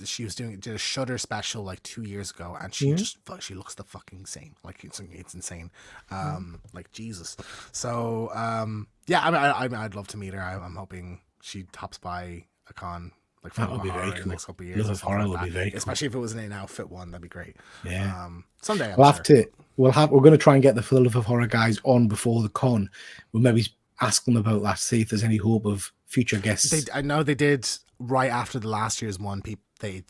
she did a Shudder special like 2 years ago, and she she looks the fucking same. Like it's insane. Like Jesus. So I'd love to meet her. I'm hoping she tops by a con. Like that would be very cool. The next couple of years. Love of Horror would be very cool. Especially if it was an in-outfit one, that'd be great. Yeah. Someday we're going to try and get the Love of Horror guys on before the con. We'll maybe ask them about that, see if there's any hope of future guests. I know they did right after the last year's one. They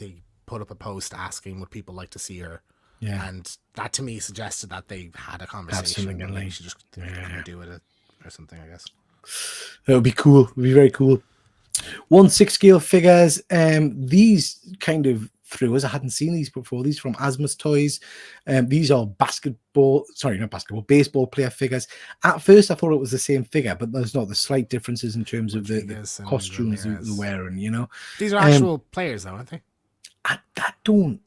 put up a post asking would people like to see her. Yeah. And that to me suggested that they had a conversation and they should just do it or something, I guess. That would be cool. It would be very cool. 1 6-scale figures. These kind of threw us. I hadn't seen these before. These from Asmus Toys. These are baseball player figures. At first, I thought it was the same figure, but there's not the slight differences in terms of the costumes they're wearing. You know, these are actual players, though, aren't they? I don't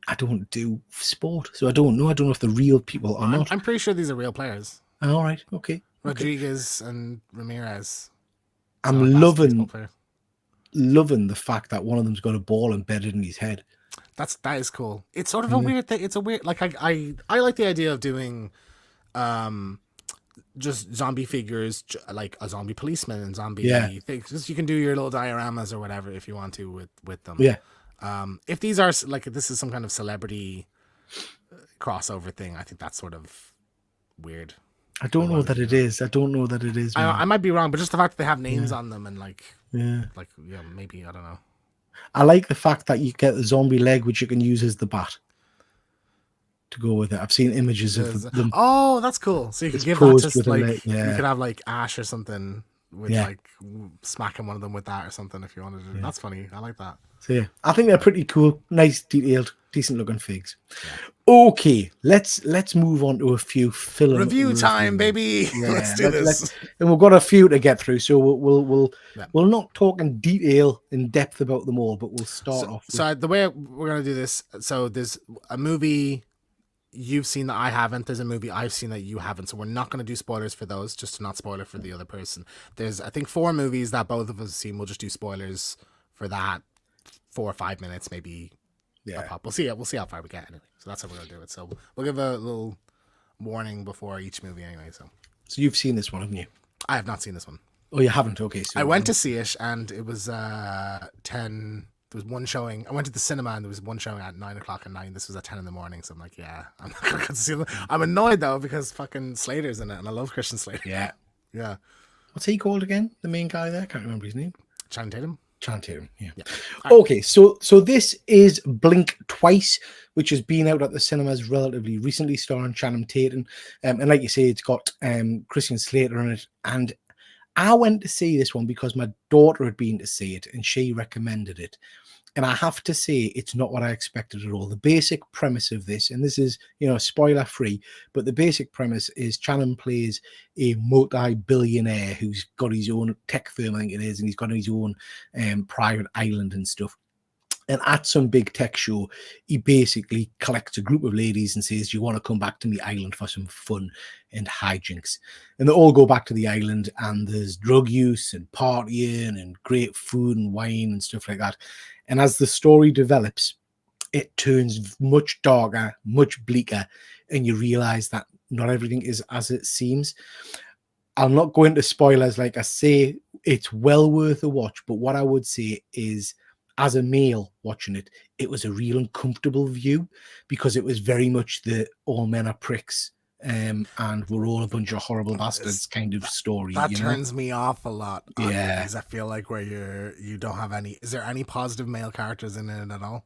do sport, so I don't know. I don't know if they're real people or not. I'm pretty sure these are real players. All right, okay. Rodriguez and Ramirez. I'm loving the fact that one of them's got a ball embedded in his head. That is cool. It's sort of a weird thing. It's a weird, like I like the idea of doing just zombie figures, like a zombie policeman and zombie things. Just, you can do your little dioramas or whatever if you want to with them. Yeah. If these are like, if this is some kind of celebrity crossover thing, I think that's sort of weird. I don't know that it is. I might be wrong, but just the fact that they have names on them and maybe, I don't know. I like the fact that you get the zombie leg, which you can use as the bat to go with it. I've seen images of them. Oh, that's cool. So you could give that to like, you could have like Ash or something with like smacking one of them with that or something if you wanted to. That's funny. I like that. So yeah, I think they're pretty cool, nice, detailed, decent looking figs. Okay, let's move on to a few film review time, baby. Let's do this. And we've got a few to get through, so we'll not talk in depth about them all, but we'll start off. So the way we're gonna do this, so there's a movie you've seen that I haven't. There's a movie I've seen that you haven't. So we're not gonna do spoilers for those, just to not spoil it for the other person. There's I think 4 movies that both of us have seen. We'll just do spoilers for that. 4 or 5 minutes, maybe. We'll see how far we get anyway. So that's how we're gonna do it. So we'll give a little warning before each movie anyway. So you've seen this one, haven't you? I have not seen this one. Oh, you haven't? Okay. So I went to see it, and it was 10 was one showing. I went to the cinema and there was one showing at 9 o'clock at night. This was at 10 in the morning. So I'm like, yeah, I'm not going to see them. I'm annoyed though because fucking Slater's in it and I love Christian Slater. Yeah. Yeah. What's he called again? The main guy there? Can't remember his name. Channing Tatum. Channing Tatum, yeah. Right. Okay, so this is Blink Twice, which has been out at the cinemas relatively recently, starring Channing Tatum. And like you say, it's got Christian Slater in it. And I went to see this one because my daughter had been to see it and she recommended it. And I have to say, it's not what I expected at all. The basic premise of this, and this is, spoiler free, but the basic premise is Channing plays a multi-billionaire who's got his own tech firm, I think it is, and he's got his own private island and stuff. And at some big tech show, he basically collects a group of ladies and says, "Do you want to come back to the island for some fun and hijinks?" And they all go back to the island, and there's drug use and partying and great food and wine and stuff like that. And as the story develops, it turns much darker, much bleaker, and you realize that not everything is as it seems. I'll not go into spoilers. Like I say, it's well worth a watch. But what I would say is, as a male watching it, it was a real uncomfortable view because it was very much the all men are pricks and we're all a bunch of horrible bastards kind of story. That turns me off a lot. Yeah. Because I feel like where you don't have any. Is there any positive male characters in it at all?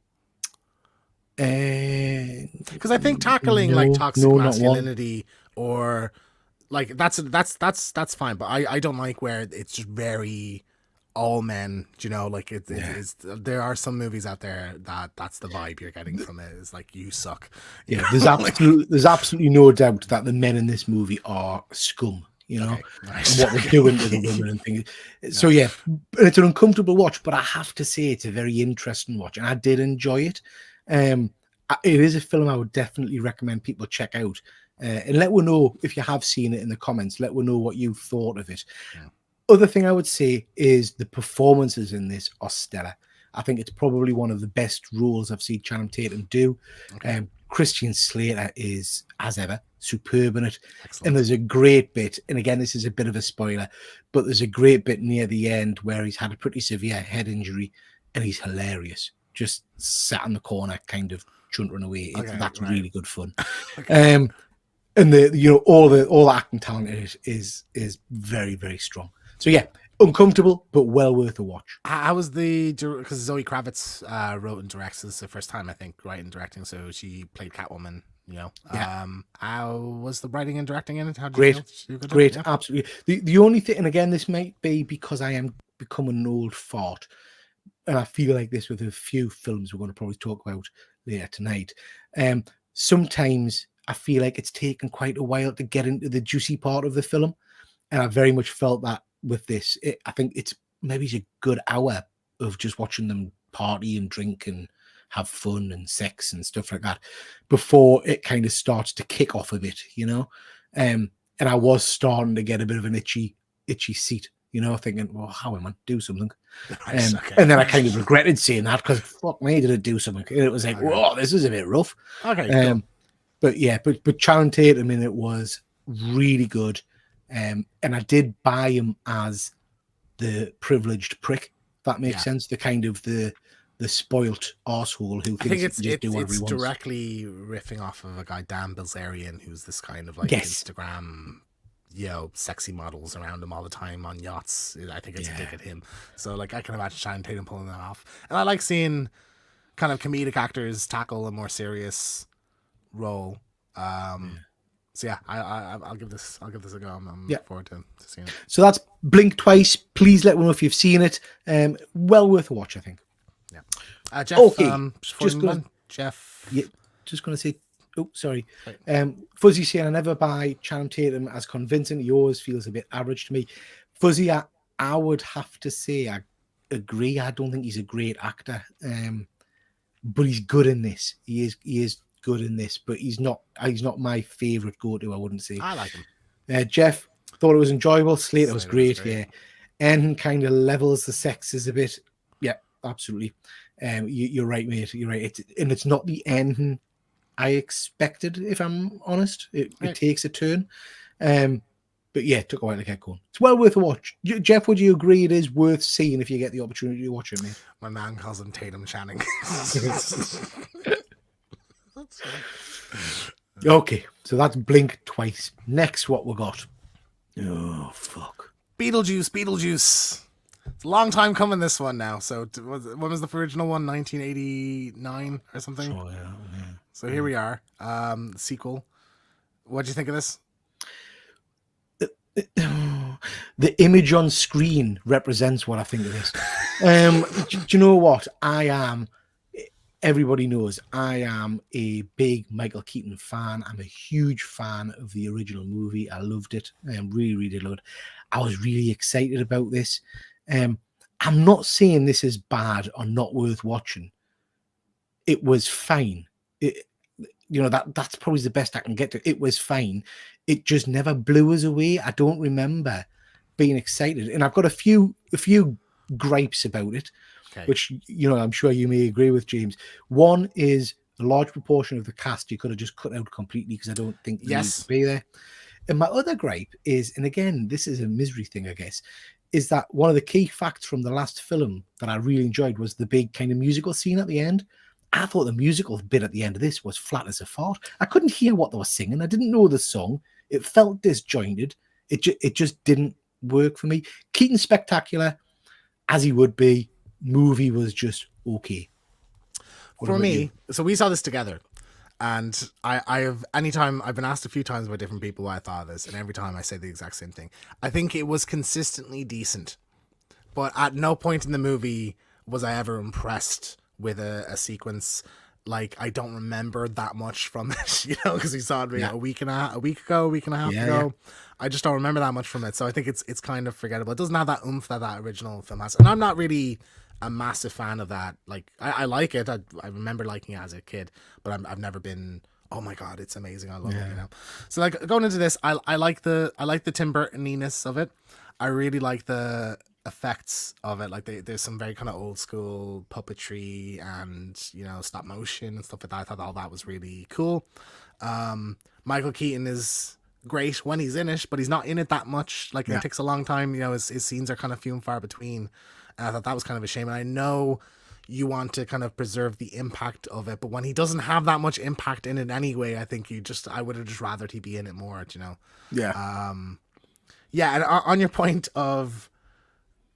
Because I think tackling like toxic masculinity or like that's fine, but I don't like where it's just very all men, like it is. There are some movies out there that's the vibe you're getting from it. It's like, you suck. Yeah, there's absolutely no doubt that the men in this movie are scum. Okay. And what they're doing to the women and things. So yeah, it's an uncomfortable watch, but I have to say it's a very interesting watch, and I did enjoy it. It is a film I would definitely recommend people check out, and let me know if you have seen it in the comments. Let me know what you thought of it. Yeah. Other thing I would say is the performances in this are stellar. I think it's probably one of the best roles I've seen Channing Tatum do. Okay. Christian Slater is, as ever, superb in it. Excellent. And there's a great bit, and again, this is a bit of a spoiler, but there's a great bit near the end where he's had a pretty severe head injury, and he's hilarious. Just sat in the corner, kind of chuntering away. That's really good fun. Okay. And all the acting talent in it is very, very strong. So yeah, uncomfortable, but well worth a watch. How was because Zoe Kravitz wrote and directs this the first time, I think, writing and directing. So she played Catwoman, Yeah. How was the writing and directing in it? How did Great, yeah. Absolutely. The only thing, and again, this might be because I am becoming an old fart, and I feel like this with a few films we're going to probably talk about later tonight. Sometimes I feel like it's taken quite a while to get into the juicy part of the film, and I very much felt that with this. I think it's maybe a good hour of just watching them party and drink and have fun and sex and stuff like that before it kind of starts to kick off a bit, and I was starting to get a bit of an itchy seat, thinking, well, how am I do something? And then I kind of regretted saying that because fuck me, did it do something? And it was like, whoa, this is a bit rough. Okay. Cool. But yeah, but Channing Tatum in it was really good. And I did buy him as the privileged prick. If that makes sense. The kind of the spoilt arsehole who thinks he can just do whatever he wants. It's directly riffing off of a guy, Dan Bilzerian, who's this kind of like Instagram, sexy models around him all the time on yachts. I think it's a dig at him. So like I can imagine Channing Tatum pulling that off. And I like seeing kind of comedic actors tackle a more serious role. So yeah, I'll give this a go. I'm looking forward to seeing it. So that's Blink Twice. Please let me know if you've seen it. Well worth a watch, I think. Yeah. Jeff. Okay. Jeff. Yeah. Just gonna say. Oh, sorry. Right. Fuzzy saying I never buy Channing Tatum as convincing. He always feels a bit average to me. Fuzzy, I would have to say I agree. I don't think he's a great actor. But he's good in this. He is good in this, but he's not my favorite go-to. I wouldn't say. I like him. Jeff thought it was enjoyable. Slater was great. Yeah, and kind of levels the sexes a bit. Yeah, absolutely. You're right, mate. You're right. It's not the ending I expected. If I'm honest, it takes a turn. But But yeah, it took a while to get going. It's well worth a watch. Jeff, would you agree it is worth seeing if you get the opportunity to watch it, mate? My man calls him Tatum Channing. Okay, so that's Blink twice. Next, what we got? Oh, fuck. Beetlejuice. It's a long time coming, this one now. So when was the original one? 1989 or something? Oh, yeah. So here we are. Sequel. What'd you think of this? The image on screen represents what I think of this. Do you know what? Everybody knows I am a big Michael Keaton fan. I'm a huge fan of the original movie. I loved it. I really, really loved it. I was really excited about this. I'm not saying this is bad or not worth watching. It was fine. That's probably the best I can get to. It was fine. It just never blew us away. I don't remember being excited. And I've got a few gripes about it. Okay. Which, I'm sure you may agree with, James. One is a large proportion of the cast you could have just cut out completely because I don't think they need to be there. And my other gripe is, and again, this is a misery thing, I guess, is that one of the key facts from the last film that I really enjoyed was the big kind of musical scene at the end. I thought the musical bit at the end of this was flat as a fart. I couldn't hear what they were singing. I didn't know the song. It felt disjointed. It just didn't work for me. Keaton's spectacular, as he would be. Movie was just okay. For me, so we saw this together, and I've been asked a few times by different people what I thought of this, and every time I say the exact same thing. I think it was consistently decent, but at no point in the movie was I ever impressed with a sequence. Like, I don't remember that much from it, because we saw it a week and a half ago. Yeah. I just don't remember that much from it, so I think it's kind of forgettable. It doesn't have that oomph that original film has, and I'm not really a massive fan of that. Like, I like it. I remember liking it as a kid, but I've never been, oh my god, it's amazing, I love it. So like, going into this, I like the Tim Burton-iness of it. I really like the effects of it. Like, there's some very kind of old school puppetry and stop motion and stuff like that. I thought all that was really cool. Michael Keaton is great when he's in it, but he's not in it that much. Like, it takes a long time. His scenes are kind of few and far between. And I thought that was kind of a shame. And I know you want to kind of preserve the impact of it, but when he doesn't have that much impact in it anyway, I think I would have just rathered he be in it more. Yeah. And on your point of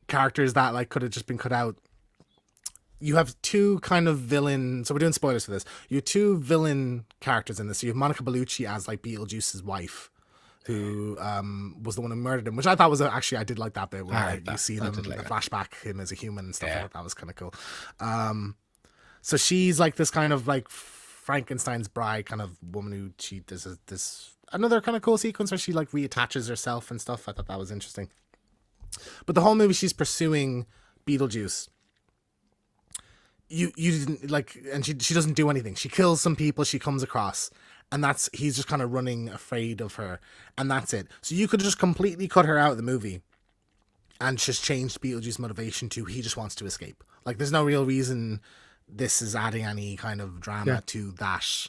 characters that like could have just been cut out, you have two kind of villain, so we're doing spoilers for this. You have two villain characters in this. So you have Monica Bellucci as like Beetlejuice's wife, who was the one who murdered him, which I thought was actually, I did like that bit where you see them, the flashback him as a human and stuff like that. That was kind of cool. So she's like this kind of like Frankenstein's bride kind of woman who there's this another kind of cool sequence where she like reattaches herself and stuff. I thought that was interesting. But the whole movie, she's pursuing Beetlejuice. You didn't like, and she doesn't do anything. She kills some people she comes across, and he's just kind of running afraid of her, and that's it. So you could just completely cut her out of the movie and just change Beetlejuice's motivation to he just wants to escape. Like, there's no real reason this is adding any kind of drama to that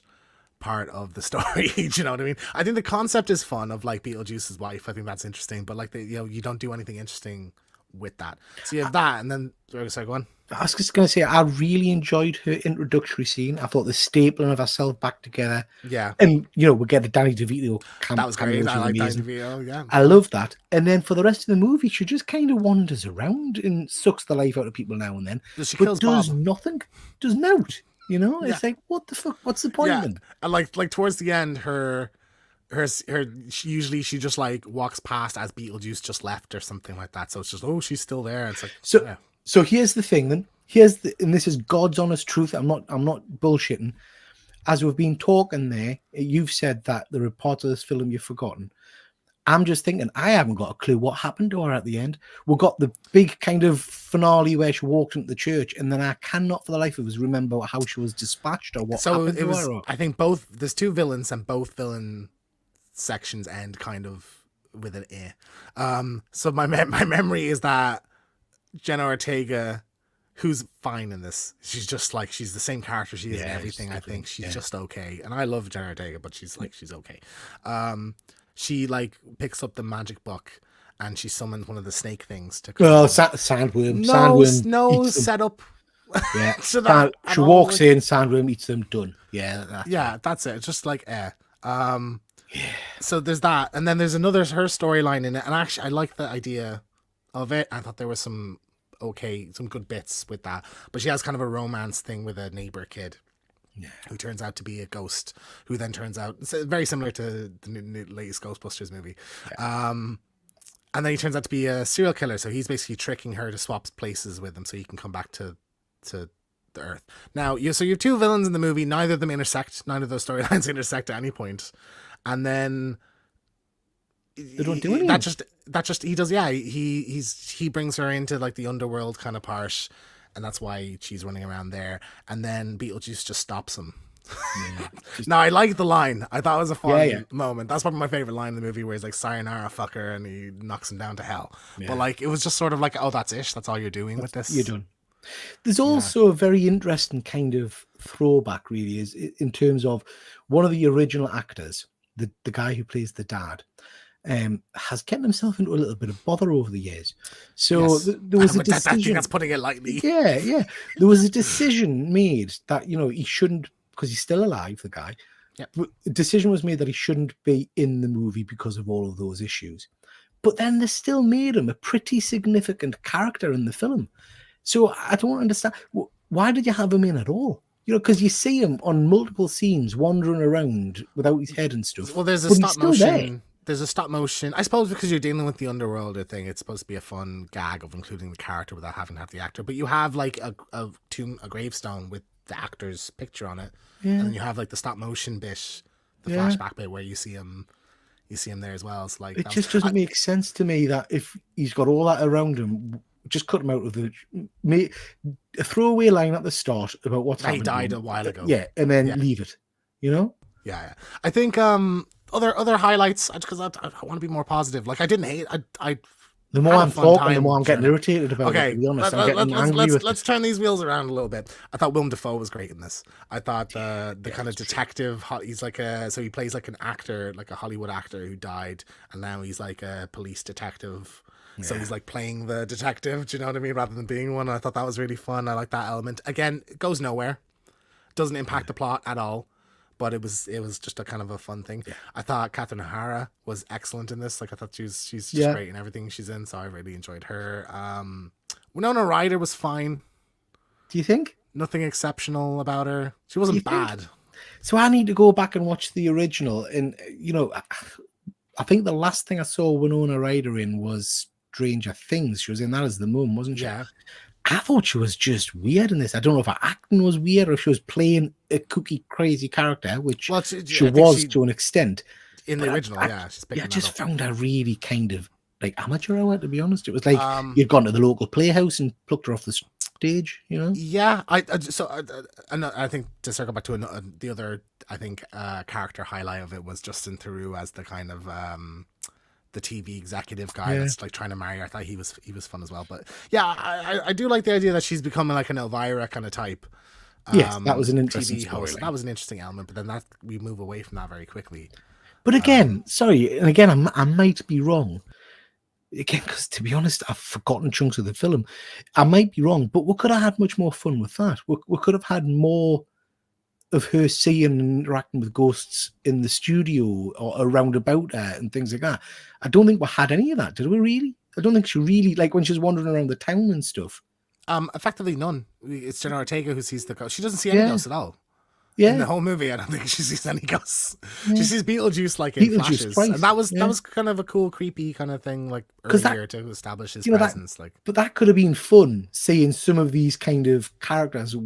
part of the story. Do you know what I mean? I think the concept is fun of like Beetlejuice's wife. I think that's interesting, but like you don't do anything interesting with that. So you have that, and then sorry, go on. I was just going to say, I really enjoyed her introductory scene. I thought the stapling of herself back together. Yeah. And, we get the Danny DeVito camp. That was great. I like Danny DeVito, yeah. I love that. And then for the rest of the movie, she just kind of wanders around and sucks the life out of people now and then. But does nothing. Does note. It's like, what the fuck? What's the point then? And like towards the end, her usually she just like walks past as Beetlejuice just left or something like that. So it's just, she's still there. It's like, So here's the thing then. And this is God's honest truth. I'm not bullshitting. As we've been talking there, you've said that there are parts of this film you've forgotten. I'm just thinking, I haven't got a clue what happened to her at the end. We got the big kind of finale where she walked into the church, and then I cannot for the life of us remember how she was dispatched or what happened to her. I think there's two villains, and both villain sections end kind of with an eh. So my memory is that Jenna Ortega, who's fine in this, she's just like, she's the same character she is in everything. I think she's just okay, and I love Jenna Ortega, but she's okay. she like picks up the magic book and she summons one of the snake things to come. Oh, sandworm. Sandworm. No setup. Yeah. So that She walks in, Sandworm eats them. Done. Yeah. That's it. Just like So there's that, and then there's her storyline in it, and actually I like the idea of it. I thought there was some good bits with that, but she has kind of a romance thing with a neighbor kid. Yeah. Who turns out to be a ghost, who then turns out very similar to the latest Ghostbusters movie. Yeah. And then he turns out to be a serial killer, so he's basically tricking her to swap places with him so he can come back to the Earth. Now, you have two villains in the movie, neither of them intersect, none of those storylines intersect at any point. And then they don't do anything. That just he does, yeah. He brings her into like the underworld kind of part, and that's why she's running around there. And then Beetlejuice just stops him. Yeah. Now I like the line. I thought it was a fun moment. That's probably my favorite line in the movie, where he's like, "Sayonara, fucker," and he knocks him down to hell. Yeah. But like, it was just sort of like, oh, that's it. That's all you're doing with this. You're done. There's also a very interesting kind of throwback, really, is in terms of one of the original actors, the guy who plays the dad, has gotten himself into a little bit of bother over the years. So there was a decision. That's putting it lightly. Yeah. There was a decision made that he shouldn't, because he's still alive, the guy. Yeah. A decision was made that he shouldn't be in the movie because of all of those issues. But then they still made him a pretty significant character in the film. So I don't understand. Why did you have him in at all? Because you see him on multiple scenes wandering around without his head and stuff. Well, there's a stop motion. There's a stop motion. I suppose because you're dealing with the underworld thing, it's supposed to be a fun gag of including the character without having to have the actor. But you have like a gravestone with the actor's picture on it, and then you have like the stop motion bit, the flashback bit where you see him there as well. It's like it just doesn't make sense to me that if he's got all that around him, just cut him out of a throwaway line at the start about what's happening. He died a while ago. Yeah, and then leave it. Yeah. I think other highlights, because I want to be more positive. Like I didn't hate. The more I'm talking, the more I'm getting irritated about it, to be honest. I'm getting angry with let's turn these wheels around a little bit. I thought Willem Dafoe was great in this. I thought the kind of detective, he's like so he plays like an actor, like a Hollywood actor who died, and now he's like a police detective. Yeah. So he's like playing the detective, do you know what I mean, rather than being one. I thought that was really fun. I like that element. Again, it goes nowhere. Doesn't impact the plot at all. But it was just a kind of a fun thing. Yeah. I thought Catherine O'Hara was excellent in this. Like I thought she's just great in everything she's in, so I really enjoyed her. Winona Ryder was fine. Do you think? Nothing exceptional about her. She wasn't bad. So I need to go back and watch the original. And I think the last thing I saw Winona Ryder in was Stranger Things. She was in that as the mum, wasn't she? Yeah. I thought she was just weird in this. I don't know if her acting was weird or if she was playing a kooky, crazy character, which she was to an extent. In the original, I just found her really kind of like amateur hour, to be honest. It was like you'd gone to the local playhouse and plucked her off the stage, Yeah, I think to circle back to the other, I think character highlight of it was Justin Theroux as the kind of the TV executive guy that's like trying to marry her. I thought he was fun as well. But yeah, I do like the idea that she's becoming like an Elvira kind of type. Yes, that was an interesting TV host. That was an interesting element, but then we move away from that very quickly. But again, I might be wrong. Again, because to be honest, I've forgotten chunks of the film. I might be wrong, but we could have had much more fun with that. We could have had more of her seeing and interacting with ghosts in the studio or around about her and things like that. I don't think we had any of that, did we really? I don't think she really, like when she was wandering around the town and stuff. Effectively none. It's Jenna Ortega who sees the ghost. She doesn't see any ghosts at all. Yeah. In the whole movie, I don't think she sees any ghosts. Yeah. She sees Beetlejuice like in flashes. Christ. And that was kind of a cool, creepy kind of thing, like earlier to establish his presence. But that could have been fun, seeing some of these kind of characters.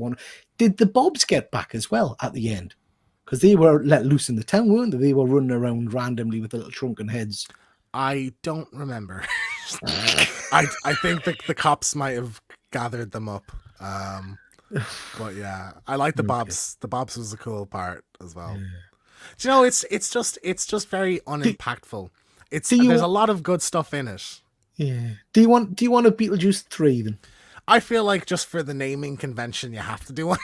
Did the Bobs get back as well at the end? Because they were let loose in the town, weren't they? They were running around randomly with little shrunken heads. I don't remember. I think the cops might have gathered them up. But yeah, I like the Bobs. The Bobs was a cool part as well. Yeah. Do you know, it's just very unimpactful. There's a lot of good stuff in it. Yeah. Do you want a Beetlejuice 3 then? I feel like just for the naming convention, you have to do one.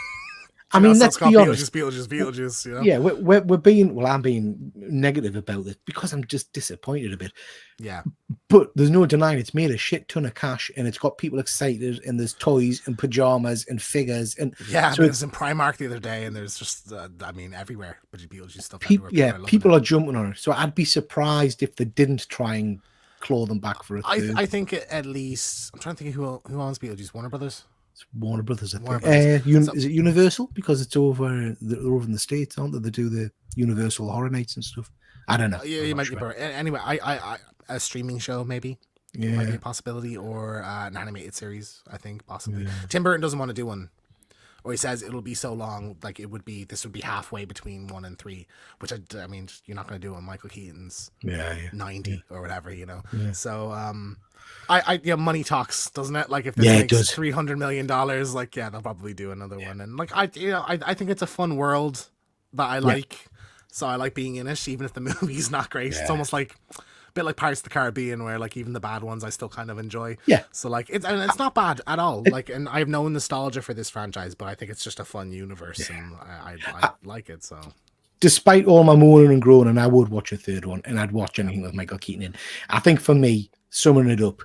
I mean, let's be honest. Beetlejuice. You know? Yeah, we're being. Well, I'm being negative about this because I'm just disappointed a bit. Yeah. But there's no denying it's made a shit ton of cash, and it's got people excited, and there's toys and pajamas and figures, and so it's in Primark the other day, and there's just everywhere. But Beetlejuice stuff. People are jumping on it. So I'd be surprised if they didn't try and claw them back for a third. I think at least I'm trying to think who owns Beetlejuice. Warner Brothers. It's Warner Brothers, I think. Is it Universal? Because it's over in the States, aren't they? They do the Universal Horror Nights and stuff. I don't know. Yeah, you might be right. Anyway, I a streaming show maybe. Yeah, might be a possibility, or an animated series. I think possibly. Yeah. Tim Burton doesn't want to do one, or he says it'll be so long. Like this would be halfway between 1 and 3, which I mean, you're not going to do it on Michael Keaton's 90 or whatever, you know. Yeah. So money talks, doesn't it? Like if this makes $300 million, like they'll probably do another one. And like I think it's a fun world that I like, so I like being in it, even if the movie's not great. It's almost like a bit like Pirates of the Caribbean, where like even the bad ones I still kind of enjoy. Yeah. So like it's not bad at all. Like, and I have no nostalgia for this franchise, but I think it's just a fun universe, and I like it. So. Despite all my moaning and groaning, I would watch a third one, and I'd watch anything with Michael Keaton in. I think for me, summing it up,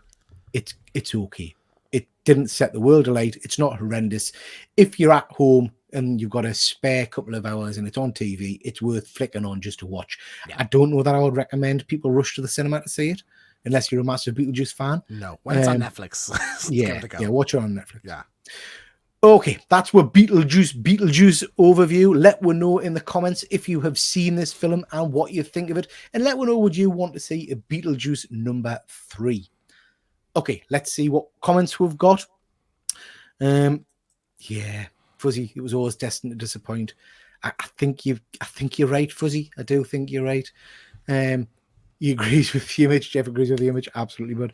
it's okay. It didn't set the world alight. It's not horrendous. If you're at home and you've got a spare couple of hours and it's on TV, it's worth flicking on just to watch. Yeah. I don't know that I would recommend people rush to the cinema to see it, unless you're a massive Beetlejuice fan. No, when it's on Netflix. Watch it on Netflix. Yeah. Okay, that's what Beetlejuice overview. Let me know in the comments if you have seen this film and what you think of it. And let me know, would you want to see a Beetlejuice number 3? Okay, let's see what comments we've got. Fuzzy, it was always destined to disappoint. I think you're right, Fuzzy. I do think you're right. He agrees with the image. Jeff agrees with the image. Absolutely, but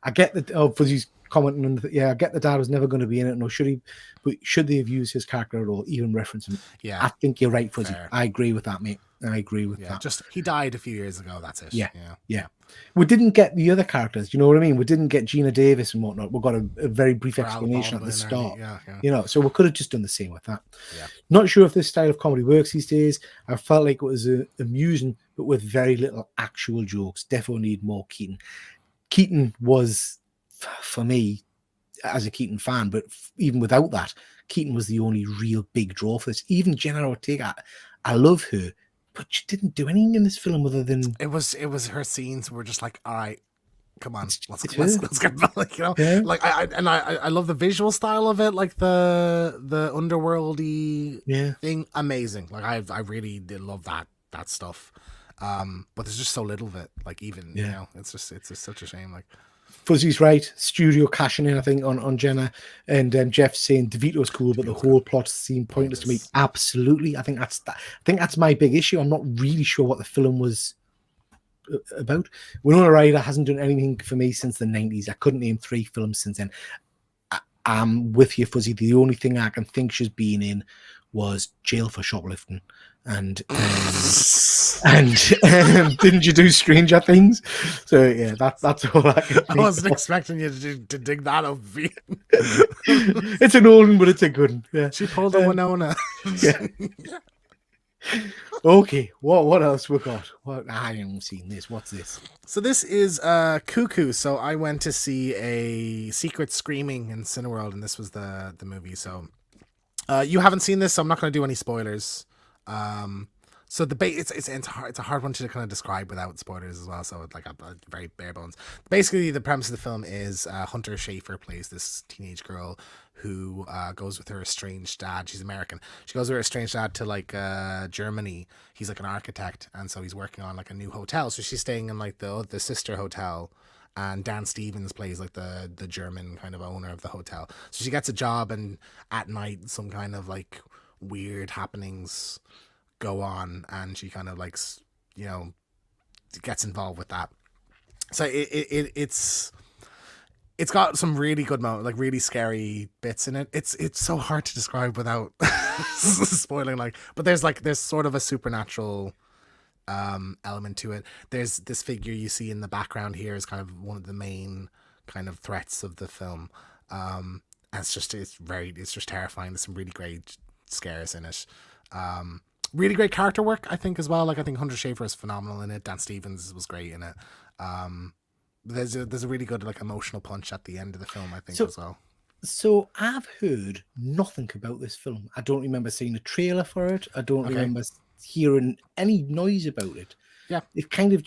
I get that. Oh, Fuzzy's commenting on I get the dad was never going to be in it, nor should he, but should they have used his character at all, even reference him? Yeah, I think you're right, Fuzzy. Fair. I agree with that, mate. I agree with that. Just he died a few years ago. That's it. Yeah. We didn't get the other characters. You know what I mean? We didn't get Gina Davis and whatnot. We got a very brief explanation at the start. You know, so we could have just done the same with that. Yeah. Not sure if this style of comedy works these days. I felt like it was amusing, but with very little actual jokes. Definitely need more Keaton. Keaton was, for me, as a Keaton fan, but even without that, Keaton was the only real big draw for this. Even Jenna Ortega, I love her, but she didn't do anything in this film other than it was her scenes were just like, all right, come on, let's get back, you know. Yeah. Like I love the visual style of it, like the underworldy thing, amazing. Like I really did love that stuff. But there's just so little of it. Like even you know, it's just such a shame. Like Fuzzy's right. Studio cashing in, I think, on Jenna, and Jeff saying DeVito's cool, but the whole plot seemed pointless to me. Absolutely, I think that's my big issue. I'm not really sure what the film was about. Winona Ryder hasn't done anything for me since the 90s. I couldn't name 3 films since then. I'm with you, Fuzzy. The only thing I can think she's been in was Jail for Shoplifting. And didn't you do Stranger Things? So yeah, that's all I can think. I wasn't expecting you to dig that up. It's an old one, but it's a good one. Yeah. She pulled a Winona. Okay, what else we got? I haven't seen this. What's this? So this is Cuckoo. So I went to see a Secret Screaming in Cineworld, and this was the movie. So you haven't seen this, so I'm not going to do any spoilers. So it's a hard one to kind of describe without spoilers as well. So it's like a very bare bones. Basically, the premise of the film is Hunter Schafer plays this teenage girl who goes with her estranged dad. She's American. She goes with her estranged dad to like Germany. He's like an architect, and so he's working on like a new hotel. So she's staying in like the sister hotel. And Dan Stevens plays like the German kind of owner of the hotel. So she gets a job, and at night some kind of like weird happenings go on, and she kind of like, you know, gets involved with that. So it's got some really good moments, like really scary bits in it. It's so hard to describe without spoiling, like, but there's sort of a supernatural element to it. There's this figure you see in the background here is kind of one of the main kind of threats of the film. And it's just terrifying. There's some really great scares in it. Really great character work, I think, as well. Like, I think Hunter Schafer is phenomenal in it. Dan Stevens was great in it. There's a really good like emotional punch at the end of the film, I think, as well. So I've heard nothing about this film. I don't remember seeing a trailer for it. I don't remember hearing any noise about it. Yeah, it kind of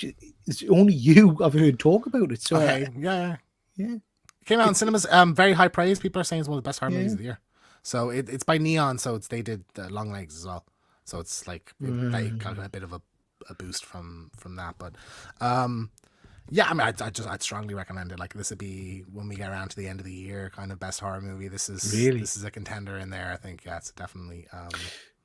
it's only you I've heard talk about it. So yeah. It came out in cinemas. Very high praise. People are saying it's one of the best horror movies of the year. So it's by Neon. So they did Long Legs as well. So it's like they got a bit of a boost from that. But yeah, I mean, I'd strongly recommend it. Like, this would be, when we get around to the end of the year, kind of best horror movie. This is a contender in there, I think. Yeah, it's definitely.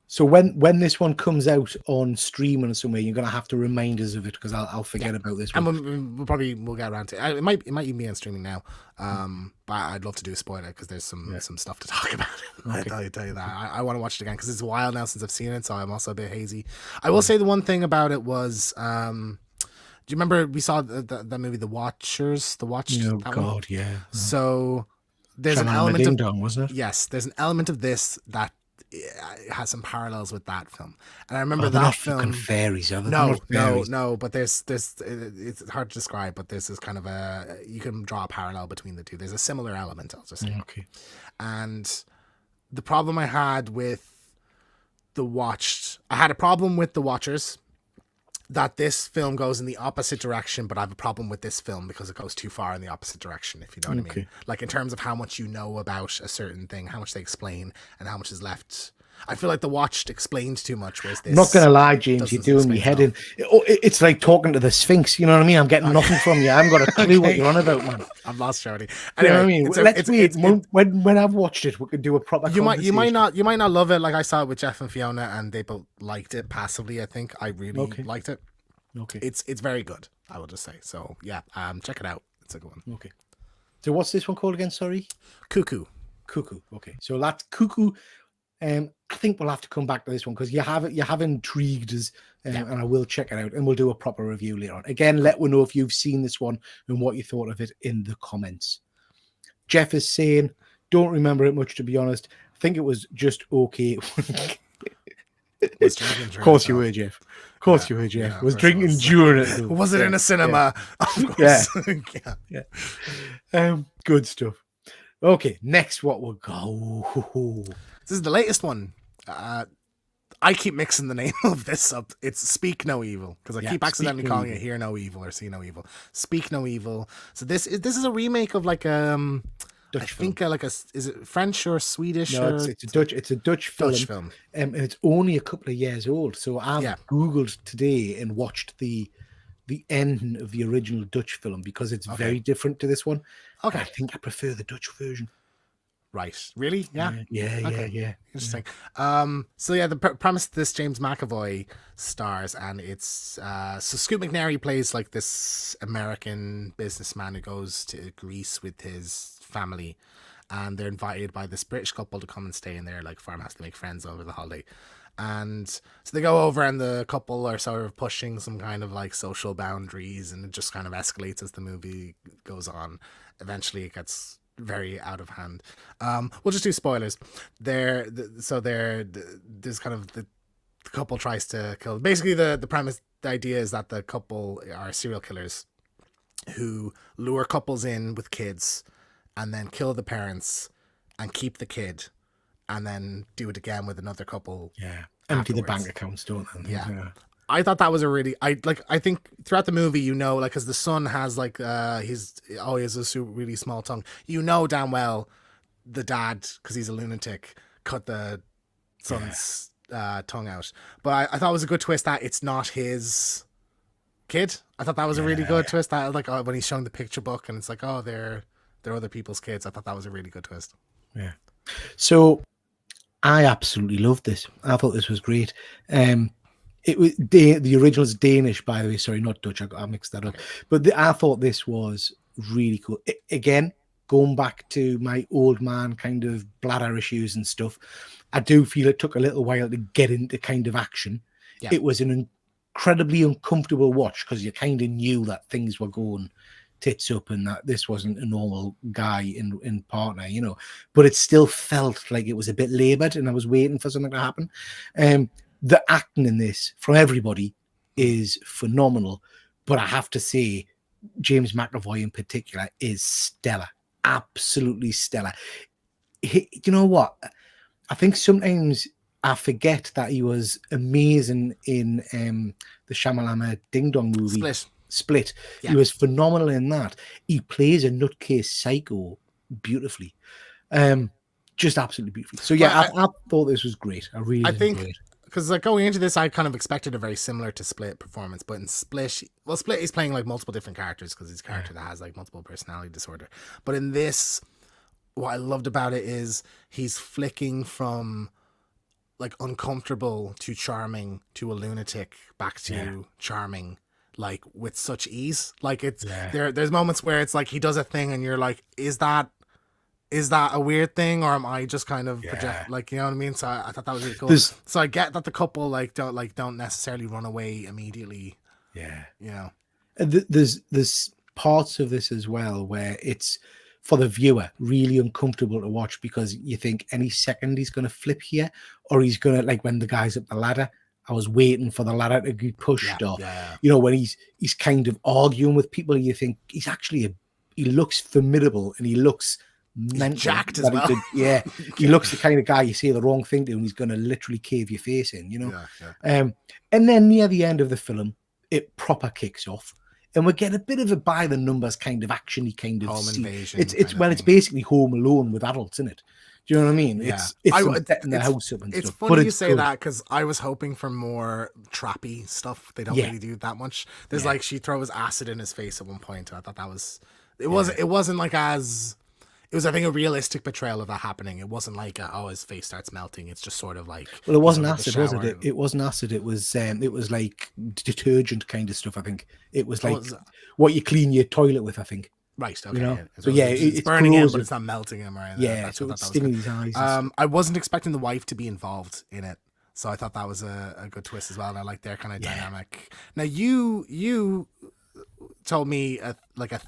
So when this one comes out on streaming somewhere, you're gonna have to remind us of it, because I'll forget about this one. And we'll get around to it. It might even be on streaming now. But I'd love to do a spoiler, because there's some stuff to talk about. I tell you that. I want to watch it again, because it's a while now since I've seen it, so I'm also a bit hazy. I will say the one thing about it was, do you remember we saw that movie, The Watchers? Oh God, one? Yeah. So there's an element of Dong, wasn't it? Yes, there's an element of this that has some parallels with that film, and I remember that film. Fairies, are they? No. But there's it's hard to describe, but there's this kind of you can draw a parallel between the two. There's a similar element, I'll just say. Okay. And the problem I had with I had a problem with The Watchers, that this film goes in the opposite direction, but I have a problem with this film because it goes too far in the opposite direction, if you know what I mean. Like, in terms of how much you know about a certain thing, how much they explain, and how much is left. I feel like The Watched explains too much, whereas this... I'm not going to lie, James, you're doing me head in. It's like talking to the Sphinx, you know what I mean? I'm getting nothing from you. I haven't got a clue what you're on about, man. I'm lost, Jody. Anyway, you know what I mean? When I've watched it, we could do a proper conversation. You might not love it like I saw it with Jeff and Fiona, and they both liked it passively, I think. I really liked it. Okay. It's very good, I will just say. So yeah, check it out. It's a good one. Okay. So what's this one called again? Sorry? Cuckoo. Okay. So that's Cuckoo. I think we'll have to come back to this one, because you have intrigued us, and I will check it out, and we'll do a proper review later on. Again, let me know if you've seen this one and what you thought of it in the comments. Jeff is saying, don't remember it much, to be honest. I think it was just okay. Of course you were, Jeff. Of course you were, Jeff. Yeah, was drinking during it. Was it in a cinema? Yeah. Of course. Yeah. Good stuff. Okay, next what we'll go. This is the latest one. I keep mixing the name of this up. It's Speak No Evil, because I keep accidentally calling it Hear No Evil or See No Evil. Speak No Evil. So this is a remake of like Dutch film. Is it French or Swedish? No, it's a Dutch film. And it's only a couple of years old. So I've Googled today and watched the ending of the original Dutch film, because it's very different to this one. Okay. I think I prefer the Dutch version. Right. Really? Yeah. Yeah. Interesting. So yeah, the premise of this, James McAvoy stars, and it's so Scoot McNairy plays like this American businessman who goes to Greece with his family, and they're invited by this British couple to come and stay in their like farmhouse to make friends over the holiday. And so they go over, and the couple are sort of pushing some kind of like social boundaries, and it just kind of escalates as the movie goes on. Eventually it gets very out of hand. We'll just do spoilers. There's kind of the couple tries to kill. Basically the premise, the idea is that the couple are serial killers who lure couples in with kids and then kill the parents and keep the kid, and then do it again with another couple. Yeah. Empty the bank accounts, don't they? Yeah. I thought that was I think throughout the movie, you know, like, because the son has like he has a really small tongue. You know damn well the dad, because he's a lunatic, cut the son's tongue out. But I thought it was a good twist that it's not his kid. I thought that was a really good twist, that like when he's showing the picture book and it's like, oh, they're other people's kids. I thought that was a really good twist. Yeah. So I absolutely loved this. I thought this was great. It was the original is Danish, by the way. Sorry, not Dutch. I mixed that up. But I thought this was really cool. Again, going back to my old man kind of bladder issues and stuff, I do feel it took a little while to get into kind of action. Yeah. It was an incredibly uncomfortable watch, because you kind of knew that things were going tits up and that this wasn't a normal guy in partner, you know, but it still felt like it was a bit labored and I was waiting for something to happen. The acting in this from everybody is phenomenal, but I have to say James McAvoy in particular is stellar, absolutely stellar. You know what? I think sometimes I forget that he was amazing in the Shyamalama Ding Dong movie. Split. Yeah. He was phenomenal in that. He plays a nutcase psycho beautifully. Just absolutely beautifully. So yeah, I thought this was great. I really enjoyed it. Because like going into this, I kind of expected a very similar to Split performance, but in Split, he's playing like multiple different characters because he's a character that has like multiple personality disorder. But in this, what I loved about it is he's flicking from like uncomfortable to charming to a lunatic back to charming, like with such ease. Like it's there's moments where it's like he does a thing and you're like, is that a weird thing or am I just kind of project, like, you know what I mean? So I thought that was really cool. So I get that the couple don't necessarily run away immediately. Yeah, you know, there's parts of this as well where it's for the viewer really uncomfortable to watch because you think any second he's going to flip here or he's going to, like when the guy's up the ladder, I was waiting for the ladder to be pushed or you know, when he's kind of arguing with people, you think he's actually he looks formidable and he looks mental, jacked as well. He looks the kind of guy you say the wrong thing to and he's going to literally cave your face in, you know. And then near the end of the film it proper kicks off and we get a bit of a by the numbers kind of actiony kind of home invasion. It's basically Home Alone with adults in it. Do you know what I mean? It's setting the house up and it's stuff. Funny you say that because I was hoping for more trappy stuff. They don't really do that much. There's like she throws acid in his face at one point. I thought that was it wasn't like as it was, I think, a realistic portrayal of that happening. It wasn't like his face starts melting. It's just sort of like, well, it wasn't acid, was it? It wasn't acid. It was like detergent kind of stuff. I think it was like what you clean your toilet with. I think. Right. Okay. You know? So it's burning him, but it's not melting him, right? Yeah. So it's stinging his eyes. I wasn't expecting the wife to be involved in it, so I thought that was a good twist as well. And I like their kind of dynamic. Now you told me a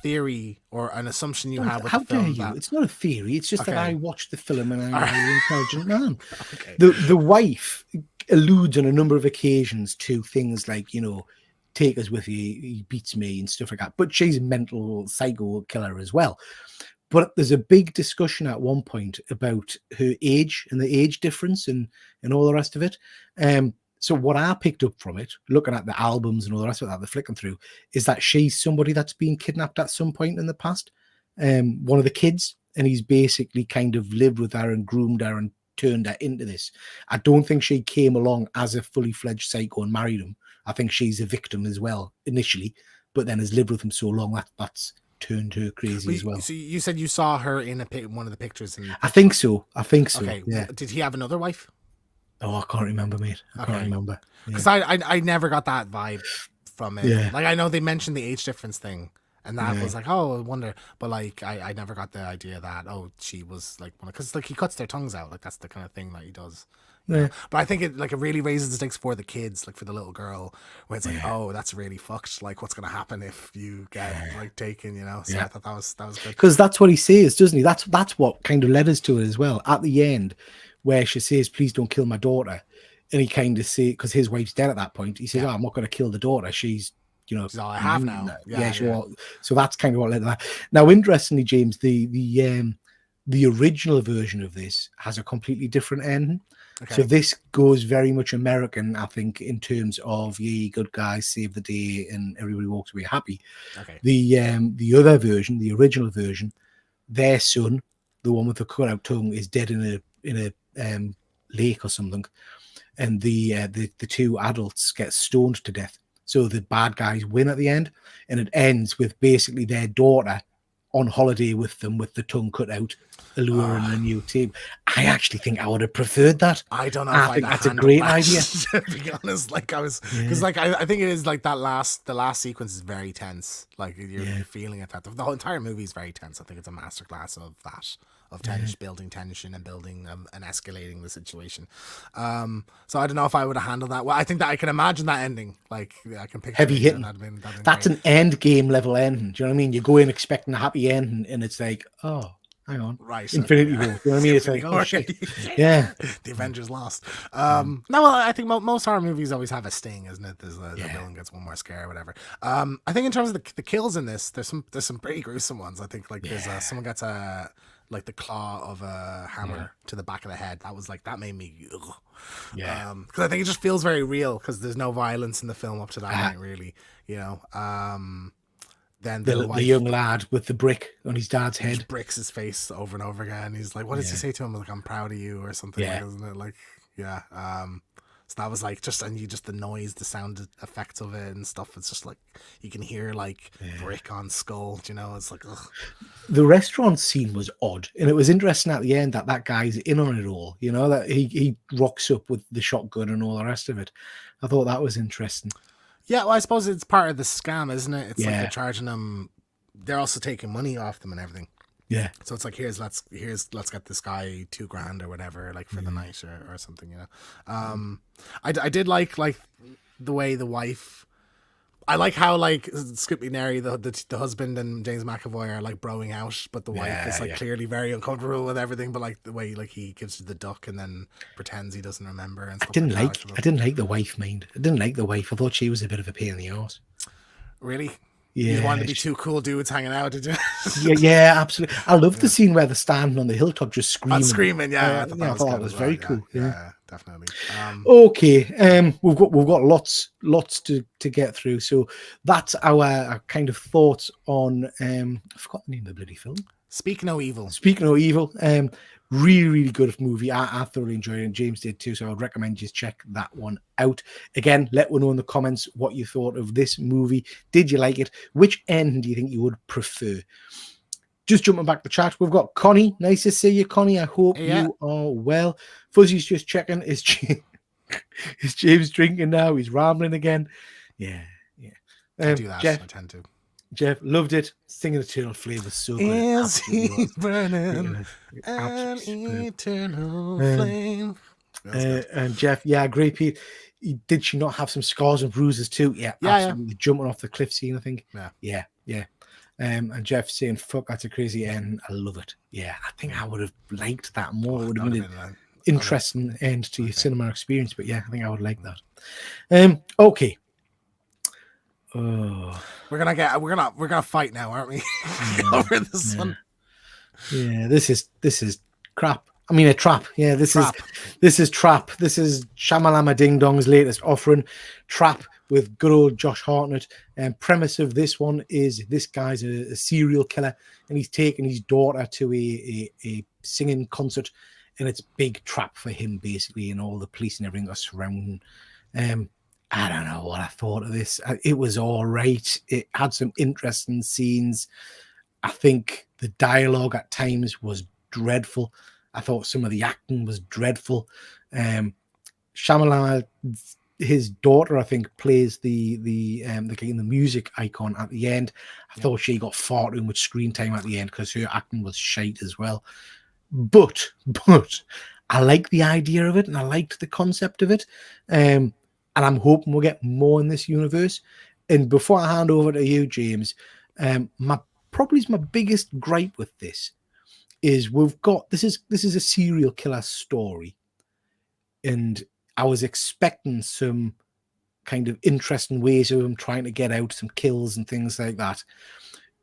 theory or an assumption you have with the film. How dare you? It's not a theory. It's just that I watched the film and I'm a very intelligent man. Okay. The wife alludes on a number of occasions to things like, you know, take us with you, he beats me and stuff like that. But she's a mental psycho killer as well. But there's a big discussion at one point about her age and the age difference and all the rest of it. So what I picked up from it, looking at the albums and all the rest of that, they're flicking through, is that she's somebody that's been kidnapped at some point in the past. One of the kids, and he's basically kind of lived with her and groomed her and turned her into this. I don't think she came along as a fully fledged psycho and married him. I think she's a victim as well initially, but then has lived with him so long that's turned her crazy as well. So you said you saw her in one of the pictures. I think so. Okay. Yeah. Did he have another wife? Oh, I can't remember, mate. I can't remember. Because I never got that vibe from it. Yeah. Like, I know they mentioned the age difference thing, and that was like, oh, I wonder. But, like, I never got the idea that, she was, like, because, like, he cuts their tongues out. Like, that's the kind of thing that he does. Yeah. But I think it really raises the stakes for the kids, like, for the little girl, where it's like, oh, that's really fucked. Like, what's going to happen if you get, like, taken, you know? So I thought that was good. Because that's what he says, doesn't he? That's what kind of led us to it as well. At the end, where she says, please don't kill my daughter. And he kind of say, because his wife's dead at that point, he says, I'm not going to kill the daughter. She's, you know, she's all I have now. So that's kind of what led to that. Now, interestingly, James, the original version of this has a completely different ending. Okay. So this goes very much American, I think, in terms of good guys save the day and everybody walks away happy. Okay. The other version, the original version, their son, the one with the cut out tongue, is dead in a lake or something, and the two adults get stoned to death. So the bad guys win at the end, and it ends with basically their daughter on holiday with them with the tongue cut out, alluring a new team. I actually think I would have preferred that. I don't know. I think that's a great idea. To be honest, like I was, because like I think it is like the last sequence is very tense. Like you're feeling it. That the whole entire movie is very tense. I think it's a masterclass of that. building tension and building and escalating the situation. So I don't know if I would have handled that. Well, I think that I can imagine that ending. Like I can picture heavy hitting. That'd been That's great. an end game level ending. Do you know what I mean? You go in expecting a happy ending, and it's like, oh, hang on, right? Infinity War. You know what I mean? It's like, oh shit, yeah. The Avengers lost. No, well, I think most horror movies always have a sting, isn't it? There's the villain gets one more scare or whatever. I think in terms of the kills in this, there's some pretty gruesome ones. I think like there's someone gets like the claw of a hammer to the back of the head. That made me because I think it just feels very real because there's no violence in the film up to that point, really. You know. Then the young lad with the brick on his dad's head just bricks his face over and over again. He's like, what does he say to him? Like, I'm proud of you or something, like, isn't it? Like, so that was like just the noise, the sound effects of it and stuff. It's just like you can hear like brick on skull, you know. It's like, ugh. The restaurant scene was odd, and it was interesting at the end that guy's in on it all, you know, that he rocks up with the shotgun and all the rest of it. I thought that was interesting. Yeah, well, I suppose it's part of the scam, isn't it? It's like they're charging them. They're also taking money off them and everything. Yeah. So it's like let's get this guy $2,000 or whatever, like for the night or something, you know. I did like the way the wife. I like how like Scoopy Neri, the husband, and James McAvoy are like broing out, but the wife is like clearly very uncomfortable with everything. But like the way like he gives her the duck and then pretends he doesn't remember. And stuff I didn't like the wife, mind. I didn't like the wife. I thought she was a bit of a pain in the arse. Really? Yeah. You wanted to be two cool dudes hanging out, did you? yeah, absolutely. I love the scene where they're standing on the hilltop just screaming. Screaming, yeah. I thought that was very cool. Yeah, definitely. Okay, we've got lots to get through. So that's our kind of thoughts on I forgot the name of the bloody film. Speak No Evil. Really good movie. I thoroughly enjoyed it, and James did too, so I would recommend you check that one out. Again, let me know in the comments what you thought of this movie. Did you like it? Which end do you think you would prefer? Just jumping back to chat, we've got Connie. Nice to see you, Connie. I hope you are well. Fuzzy's just checking. Is James drinking now? He's rambling again. Yeah. I do that. Jeff, I tend to. Jeff loved it. Singing Eternal Flame was so good. Is he burning an eternal flame? And Jeff, great, Pete. Did she not have some scars and bruises too? Yeah, absolutely. Jumping off the cliff scene, I think. Yeah. And Jeff saying, "Fuck, that's a crazy end. I love it." Yeah, I think I would have liked that more. It would have been an interesting end to your cinema experience. But yeah, I think I would like that. Okay. Oh. We're gonna fight now, aren't we? Over this one. Yeah, this is crap. I mean, a trap. Yeah, this is Trap. This is Shamalama Ding Dong's latest offering, Trap, with good old Josh Hartnett. And premise of this one is this guy's a serial killer, and he's taken his daughter to a singing concert, and it's big trap for him basically, and all the police and everything are surrounding. I don't know what I thought of this. It was all right. It had some interesting scenes. I think the dialogue at times was dreadful. I thought some of the acting was dreadful. Shyamalan, his daughter, I think, plays the music icon at the end. I thought she got far too much screen time at the end because her acting was shite as well. But I like the idea of it, and I liked the concept of it. And I'm hoping we'll get more in this universe. And before I hand over to you, James, my biggest gripe with this is this is a serial killer story, and I was expecting some kind of interesting ways of him trying to get out, some kills and things like that.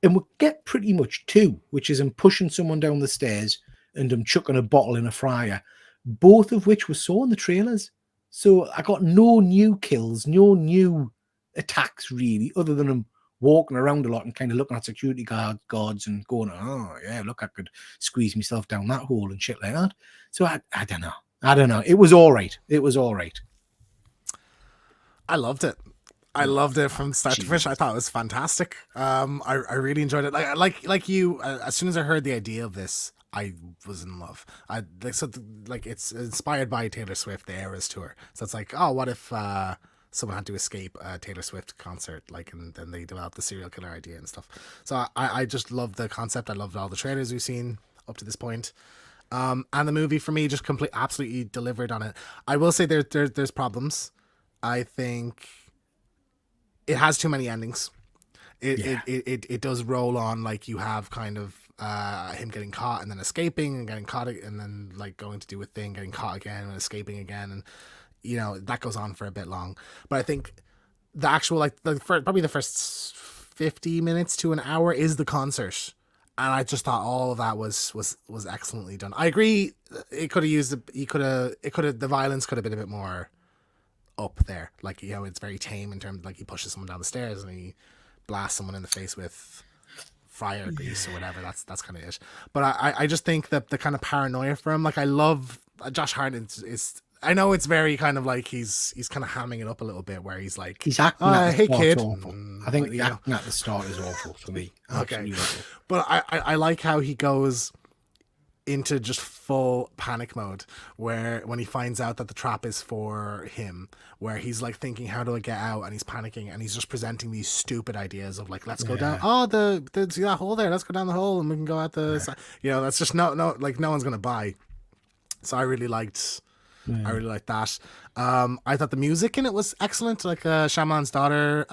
And we'll get pretty much two, which is him pushing someone down the stairs and him chucking a bottle in a fryer, both of which we saw in the trailers. So I got no new kills, no new attacks really, other than him walking around a lot and kind of looking at security guards and going, oh yeah, look, I could squeeze myself down that hole and shit like that. So I don't know. It was all right. I loved it. I loved it from start to finish. I thought it was fantastic. I really enjoyed it. Like you, as soon as I heard the idea of this, I was in love. It's inspired by Taylor Swift, the Eras tour. So it's like, oh, what if someone had to escape a Taylor Swift concert, and then they developed the serial killer idea and stuff. So I just loved the concept. I loved all the trailers we've seen. up to this point. And the movie for me just absolutely delivered on it. I will say there's problems. I think it has too many endings. It does roll on, like you have kind of him getting caught and then escaping and getting caught and then like going to do a thing, getting caught again and escaping again, and you know that goes on for a bit long. But I think the actual probably the first 50 minutes to an hour is the concert, and I just thought all of that was excellently done. I agree. It could have the violence could have been a bit more up there. Like, you know, it's very tame in terms of, like, he pushes someone down the stairs and he blasts someone in the face with fire grease or whatever. That's kind of it. But I just think that the kind of paranoia for him, like, I love Josh Hartnett is. I know it's very kind of like he's kind of hamming it up a little bit, where he's like, he's acting at the hey kid. Awful. I think the acting at the start is awful for me. Okay, but I like how he goes into just full panic mode, where when he finds out that the trap is for him, where he's like thinking, how do I get out, and he's panicking, and he's just presenting these stupid ideas of like, let's go down, see that hole there, let's go down the hole and we can go out the side. You know, that's just no like no one's gonna buy. So I really liked that. I thought the music in it was excellent, like Shyamalan's daughter.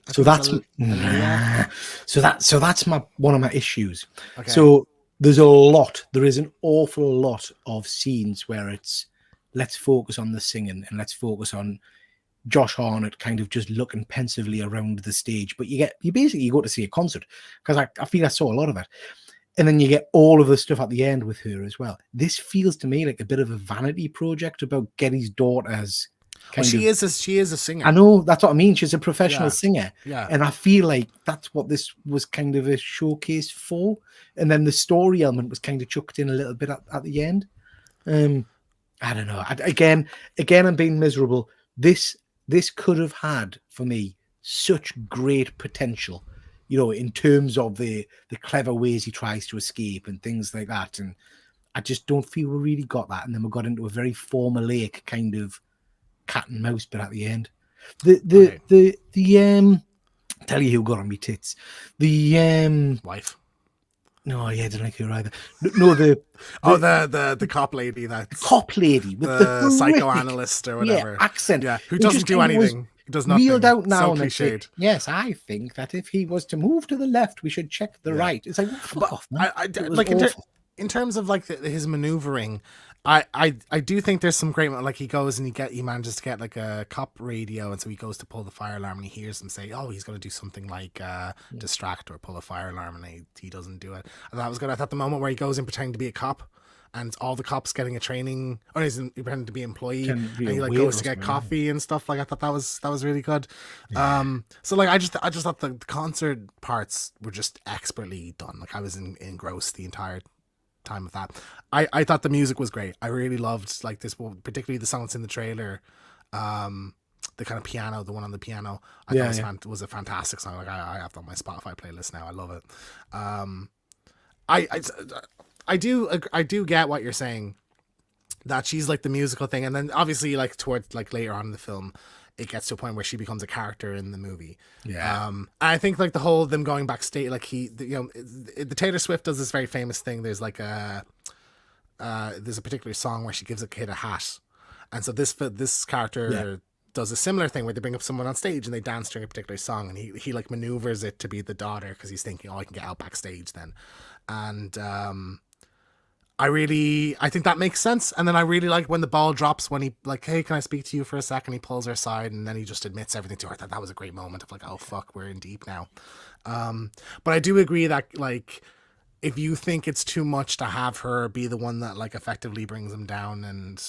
So that's one of my issues. Okay. So there is an awful lot of scenes where it's, let's focus on the singing and let's focus on Josh Hartnett kind of just looking pensively around the stage. But you basically go to see a concert, because I feel I saw a lot of it. And then you get all of the stuff at the end with her as well. This feels to me like a bit of a vanity project about Getty's daughters. She is a singer. I know, that's what I mean. She's a professional singer. Yeah. And I feel like that's what this was kind of a showcase for. And then the story element was kind of chucked in a little bit at the end. I don't know. Again, I'm being miserable. This could have had, for me, such great potential, you know, in terms of the clever ways he tries to escape and things like that. And I just don't feel we really got that. And then we got into a very formulaic kind of cat and mouse bit at the end. Tell you who got on me tits. The wife. No, yeah, I didn't like her either. No, the cop lady. That's cop lady with the psychoanalyst or whatever accent. Yeah, who doesn't do anything. He does nothing. Wheeled out now so and say, yes, I think that if he was to move to the left, we should check the right. It's like, fuck off, man. Like in terms of like his maneuvering, I do think there's some great, like he goes and he manages to get like a cop radio, and so he goes to pull the fire alarm and he hears them say, oh, he's going to do something like distract or pull a fire alarm, and he doesn't do it. And that was good. I thought the moment where he goes in pretending to be a cop, and all the cops getting a training, or he's pretending to be an employee, and he like goes to get coffee and stuff. Like I thought that was really good. Yeah. So like I just thought the concert parts were just expertly done. Like I was engrossed the entire time of that. I thought the music was great. I really loved like this, particularly the song that's in the trailer. The kind of piano, the one on the piano, I thought was a fantastic song. Like I have that on my Spotify playlist now. I love it. I do get what you're saying, that she's like the musical thing, and then obviously like towards like later on in the film, it gets to a point where she becomes a character in the movie. Yeah. And I think like the whole them going backstage, like the Taylor Swift does this very famous thing. There's like there's a particular song where she gives a kid a hat, and so this character does a similar thing where they bring up someone on stage and they dance during a particular song, and he like maneuvers it to be the daughter because he's thinking, oh, I can get out backstage then, and I think that makes sense. And then I really like when the ball drops, when he like, hey, can I speak to you for a second? He pulls her aside and then he just admits everything to her. I thought that was a great moment of like, oh fuck, we're in deep now. But I do agree that like, if you think it's too much to have her be the one that like effectively brings him down and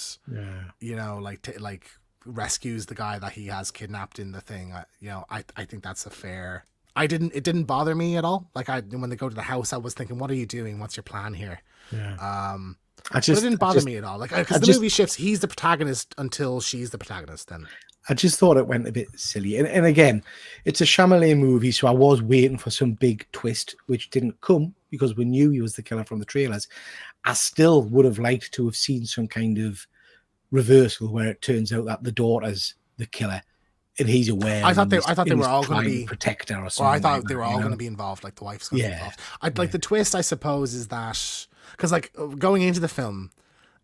you know, like rescues the guy that he has kidnapped in the thing, I think that's a fair. It didn't bother me at all. Like when they go to the house, I was thinking, what are you doing? What's your plan here? Yeah. But it didn't bother me at all. Like, because the movie shifts, he's the protagonist until she's the protagonist. Then I just thought it went a bit silly. And again, it's a Shyamalan movie, so I was waiting for some big twist, which didn't come because we knew he was the killer from the trailers. I still would have liked to have seen some kind of reversal where it turns out that the daughter's the killer. And he's aware. I thought they were all going to be protect her or something. Or I thought they were all going to be involved. Like the wife's going to be involved. Like the twist, I suppose, is that because like going into the film,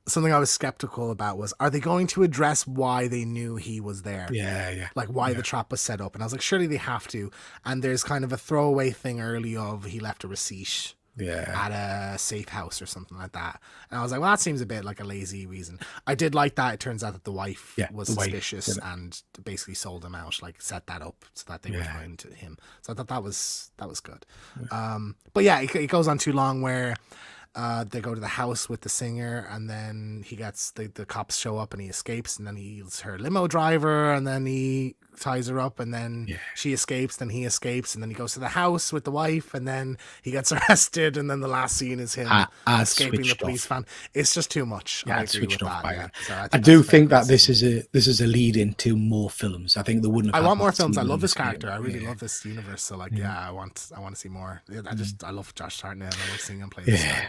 something I was skeptical about was, are they going to address why they knew he was there? Yeah. Like why the trap was set up. And I was like, surely they have to. And there's kind of a throwaway thing early of he left a receipt at a safe house or something like that. And I was like, well, that seems a bit like a lazy reason. I did like that. It turns out that the wife was suspicious and basically sold him out, like set that up so that they would find him. So I thought that was good. Yeah. But yeah, it goes on too long where they go to the house with the singer, and then he gets the cops show up and he escapes, and then he's her limo driver, and then he ties her up, and then she escapes, then he escapes, and then he goes to the house with the wife, and then he gets arrested, and then the last scene is him escaping the police van. It's just too much. Yeah, I agree with that. So I do think that this is a lead into more films. I think they wouldn't have. I want more films. I love this character. I really love this universe. So like, I want to see more. I love Josh Hartnett. I love seeing him play this guy.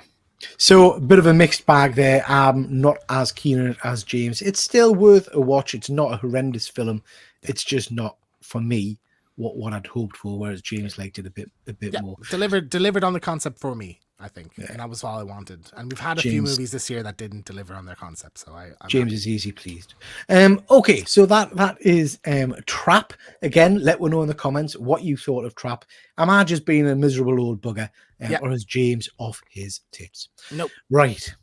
So a bit of a mixed bag there. I'm not as keen on it as James. It's still worth a watch. It's not a horrendous film. It's just not for me what I'd hoped for. Whereas James liked it a bit more. Delivered on the concept for me, I think, and that was all I wanted. And we've had a few movies this year that didn't deliver on their concept. So James is easy pleased. Okay, so that is Trap. Again, let me know in the comments what you thought of Trap. Am I just being a miserable old bugger, or is James off his tits? Nope. Right.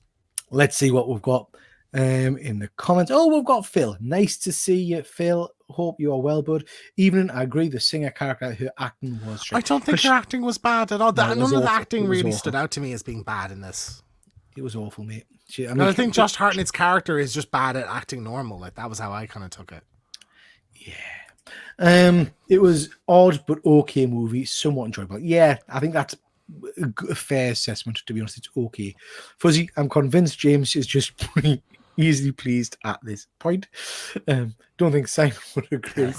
Let's see what we've got in the comments. Oh, we've got Phil. Nice to see you, Phil. Hope you are well, bud. Evening, I agree. The singer character, her acting was. I don't think her acting was bad at all. None of the acting really stood out to me as being bad in this. It was awful, mate. I think Josh Hartnett's character is just bad at acting normal. Like that was how I kind of took it. Yeah. It was odd but okay movie, somewhat enjoyable. Yeah, I think that's a fair assessment. To be honest, it's okay. Fuzzy, I'm convinced James is just pretty easily pleased at this point. Don't think Simon would agree.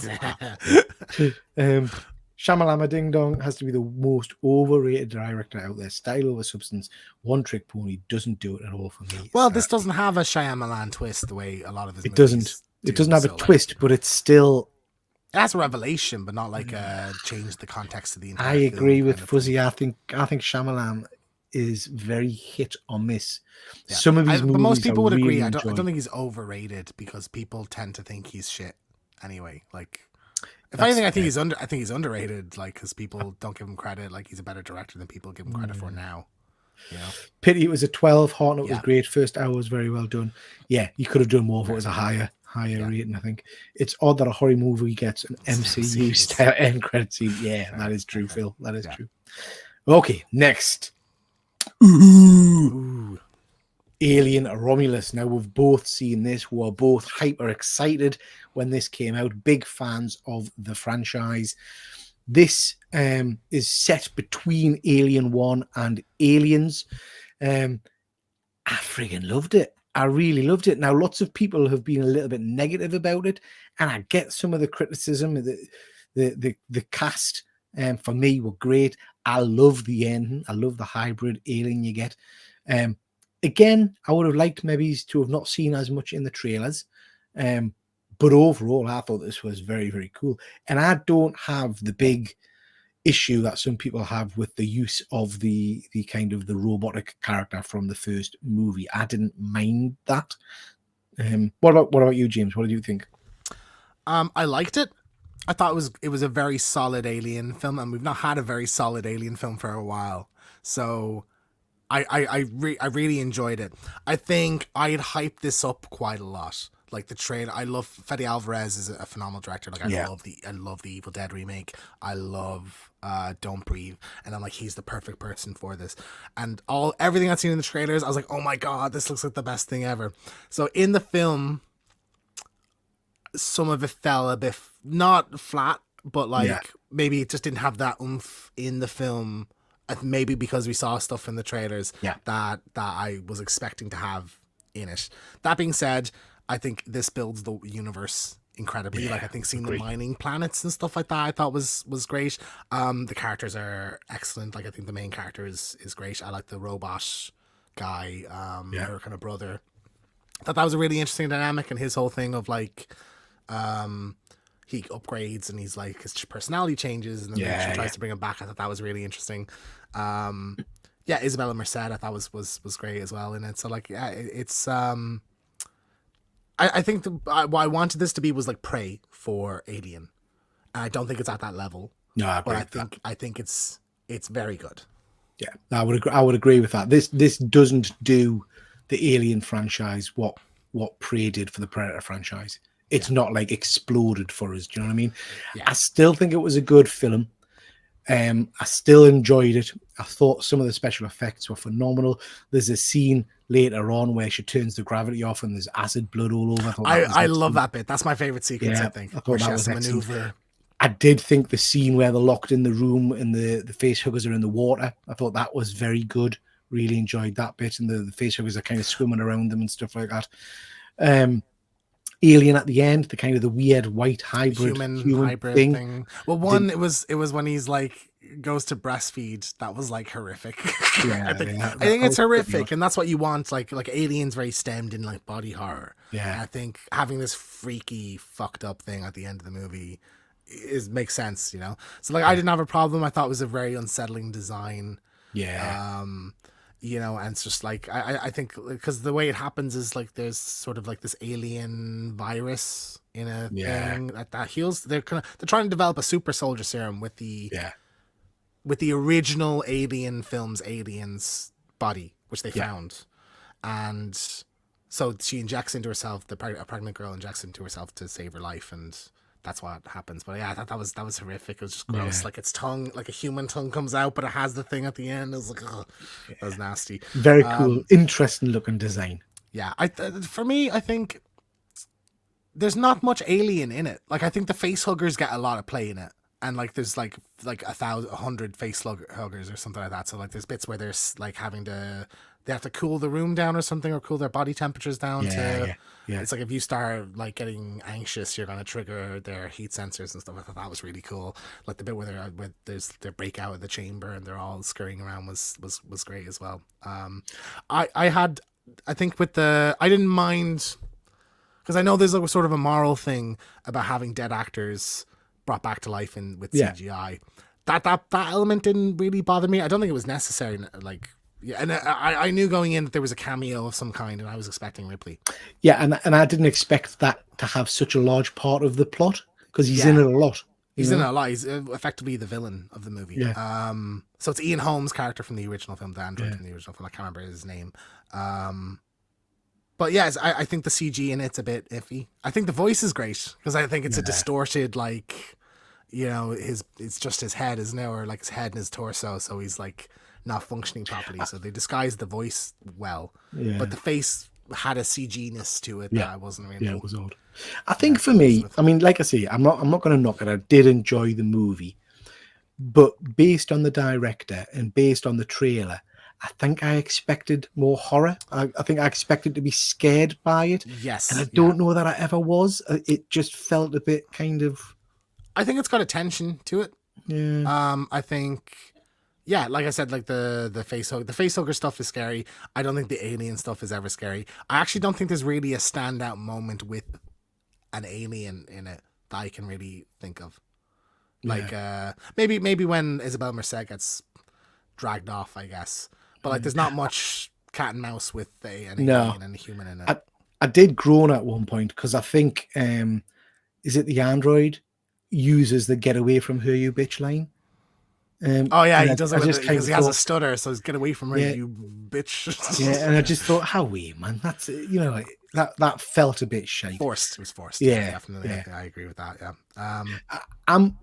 Shamalama Ding Dong has to be the most overrated director out there. Style over substance, one trick pony, doesn't do it at all for me. Well, this doesn't have a Shyamalan twist the way a lot of his movies doesn't. It doesn't have a twist, but it's still. That's a revelation, but not like change the context of the entire I agree with Fuzzy. I think Shyamalan is very hit or miss. Yeah. Some of these movies, but most people would really agree. I don't think he's overrated because people tend to think he's shit anyway. Like, if anything, I think he's underrated. Like, because people don't give him credit. Like, he's a better director than people give him credit for now. You know? Pity it was a 12. Hartnett was great. First hour was very well done. Yeah, you could have done more if it was a higher rating. I think it's odd that a horror movie gets an MCU style end credit scene. Yeah, that is true, Phil. That is true. Okay, next. Ooh. Alien Romulus. Now we've both seen this. We were both hyper excited when this came out. Big fans of the franchise. This is set between Alien 1 and Aliens. I friggin' loved it. I really loved it. Now, lots of people have been a little bit negative about it, and I get some of the criticism. The cast, for me, were great. I love the ending. I love the hybrid alien you get. Again, I would have liked maybe to have not seen as much in the trailers. But overall, I thought this was very, very cool. And I don't have the big issue that some people have with the use of the kind of the robotic character from the first movie. I didn't mind that. What about you, James? What did you think? I liked it. I thought it was a very solid Alien film, and we've not had a very solid Alien film for a while. So I really enjoyed it. I think I had hyped this up quite a lot. Like the trailer, I love Fede Alvarez is a phenomenal director. Like I love the Evil Dead remake. I love Don't Breathe, and I'm like, he's the perfect person for this. And everything I've seen in the trailers, I was like, oh my god, this looks like the best thing ever. So in the film, some of it fell a bit not flat, but like maybe it just didn't have that oomph in the film. Maybe because we saw stuff in the trailers that I was expecting to have in it. That being said, I think this builds the universe incredibly. Like I think seeing the mining planets and stuff like that, I thought was great. The characters are excellent. Like I think the main character is great. I like the robot guy, her kind of brother. I thought that was a really interesting dynamic, and his whole thing of like, he upgrades and he's like his personality changes, and then she tries to bring him back. I thought that was really interesting. Yeah, Isabella Merced I thought was great as well in it. So like, yeah, it's I think what I wanted this to be was like Prey for Alien, and I don't think it's at that level. No, I agree. But I think it's very good. Yeah, I would agree with that. This doesn't do the Alien franchise what Prey did for the Predator franchise. It's not like exploded for us. Do you know what I mean? Yeah. I still think it was a good film. I still enjoyed it. I thought some of the special effects were phenomenal. There's a scene later on where she turns the gravity off and there's acid blood all over. I love that bit. That's my favorite sequence. Yeah, I think. I thought that was maneuver. I did think the scene where they're locked in the room and the face huggers are in the water, I thought that was very good. Really enjoyed that bit, and the face huggers are kind of swimming around them and stuff like that. Alien at the end, the weird white human hybrid thing. Well, it was when he's like goes to breastfeed. That was like horrific. Yeah, I think it's horrific, and that's what you want. Like Alien's very stemmed in like body horror. Yeah, and I think having this freaky, fucked up thing at the end of the movie makes sense. So like I didn't have a problem. I thought it was a very unsettling design. Yeah. And it's just like I think because the way it happens is like there's sort of like this alien virus in a thing that heals. They're trying to develop a super soldier serum with the original Alien films Aliens body, which they found, and so she injects into herself. A pregnant girl injects into herself to save her life, and that's what happens. But yeah, I thought that was horrific. It was just gross. Yeah. Like its tongue, like a human tongue comes out, but it has the thing at the end. It was like, ugh, that was nasty. Very cool, interesting looking design. Yeah, for me, I think there's not much Alien in it. Like I think the face huggers get a lot of play in it, and like there's like 100 face huggers or something like that. So like there's bits where there's like they have to cool the room down or something, or cool their body temperatures down. Yeah. It's like if you start like getting anxious, you're gonna trigger their heat sensors and stuff. I thought that was really cool. Like the bit where they break out of the chamber and they're all scurrying around was great as well. I didn't mind because I know there's like sort of a moral thing about having dead actors brought back to life with CGI. That element didn't really bother me. I don't think it was necessary. Like. Yeah, and I knew going in that there was a cameo of some kind, and I was expecting Ripley. Yeah, and I didn't expect that to have such a large part of the plot because he's in it a lot. He's in it a lot. He's effectively the villain of the movie. Yeah. So it's Ian Holmes' character from the original film, the android from the original film. I can't remember his name. But yes, I think the CG in it's a bit iffy. I think the voice is great because I think it's a distorted like, it's just his head, isn't it, or like his head and his torso, so he's like not functioning properly, so they disguised the voice well, but the face had a CG-ness to it that I wasn't really. Yeah, it was odd. I think for me, I mean, like I say, I'm not going to knock it. I did enjoy the movie, but based on the director and based on the trailer, I think I expected more horror. I think I expected to be scared by it. Yes, and I don't know that I ever was. It just felt a bit kind of. I think it's got a tension to it. Yeah. I think. Yeah, like I said, like the facehugger stuff is scary. I don't think the alien stuff is ever scary. I actually don't think there's really a standout moment with an alien in it that I can really think of. Like maybe when Isabel Merced gets dragged off, I guess. But like there's not much cat and mouse with an alien and a human in it. I did groan at one point because I think is it the android uses the "get away from her, you bitch" line. He does it because he has a stutter, so he's get away from her, you bitch. Yeah, and I just thought, how weird, man. That's that felt a bit shady. Forced. It was forced. Yeah, definitely. Yeah. I agree with that. Yeah.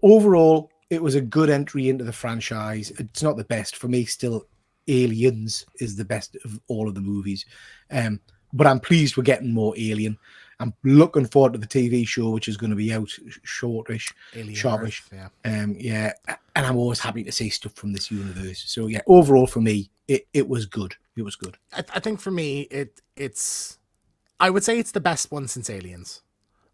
Overall, it was a good entry into the franchise. It's not the best for me. Still, Aliens is the best of all of the movies. But I'm pleased we're getting more Alien. I'm looking forward to the TV show, which is going to be out sharpish. Yeah. And I'm always happy to see stuff from this universe. So yeah, overall for me, it was good. It was good. I think for me, it's. I would say it's the best one since Aliens,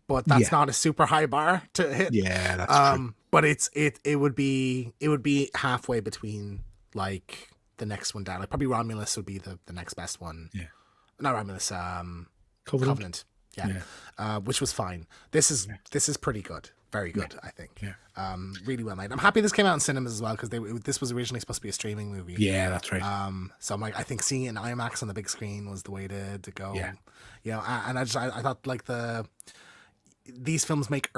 but that's not a super high bar to hit. Yeah, that's true. But it would be halfway between like the next one down. Like probably Romulus would be the next best one. Yeah, not Romulus. Covenant. Yeah. Which was fine. This is pretty good. very good, I think. Yeah. Really well made. I'm happy this came out in cinemas as well, because this was originally supposed to be a streaming movie. Yeah, that's right. So I'm like, I think seeing it in IMAX on the big screen was the way to go. Yeah. You know, and I thought like these films make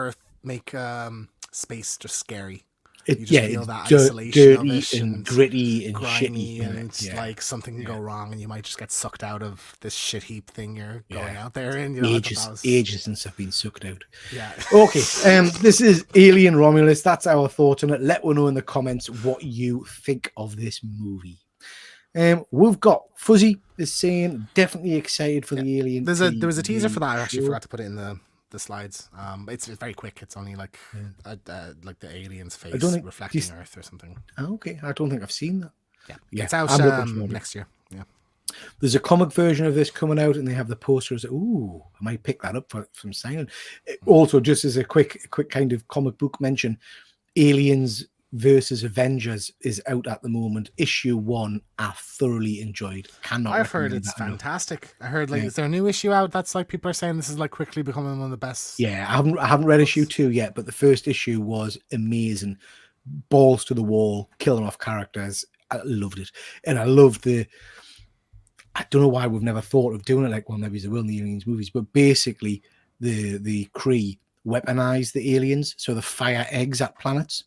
space just scary. You just feel that isolation of it, and gritty and grimy, shitty, and like something can go wrong, and you might just get sucked out of this shit heap thing you're going out there in. You know, ages since I've been sucked out. Yeah. Okay. This is Alien Romulus. That's our thought on it. Let us know in the comments what you think of this movie. We've got Fuzzy is saying definitely excited for the Alien. There was a teaser for that. I actually forgot to put it in the slides. It's very quick. It's only like like the alien's face reflecting Earth or something. Okay, I don't think I've seen that. Yeah. It's out next year. Yeah. There's a comic version of this coming out, and they have the posters. Ooh, I might pick that up from Simon. Also, just as a quick kind of comic book mention, Aliens versus Avengers is out at the moment. Issue 1 I thoroughly enjoyed. I've heard it's fantastic. I heard is there a new issue out that's like people are saying this is like quickly becoming one of the best? Yeah, I haven't read issue 2 yet, but the first issue was amazing. Balls to the wall, killing off characters. I loved it. And I loved I don't know why we've never thought of doing it like, well, maybe there will in the Aliens movies, but basically the Kree weaponize the aliens, so they fire eggs at planets.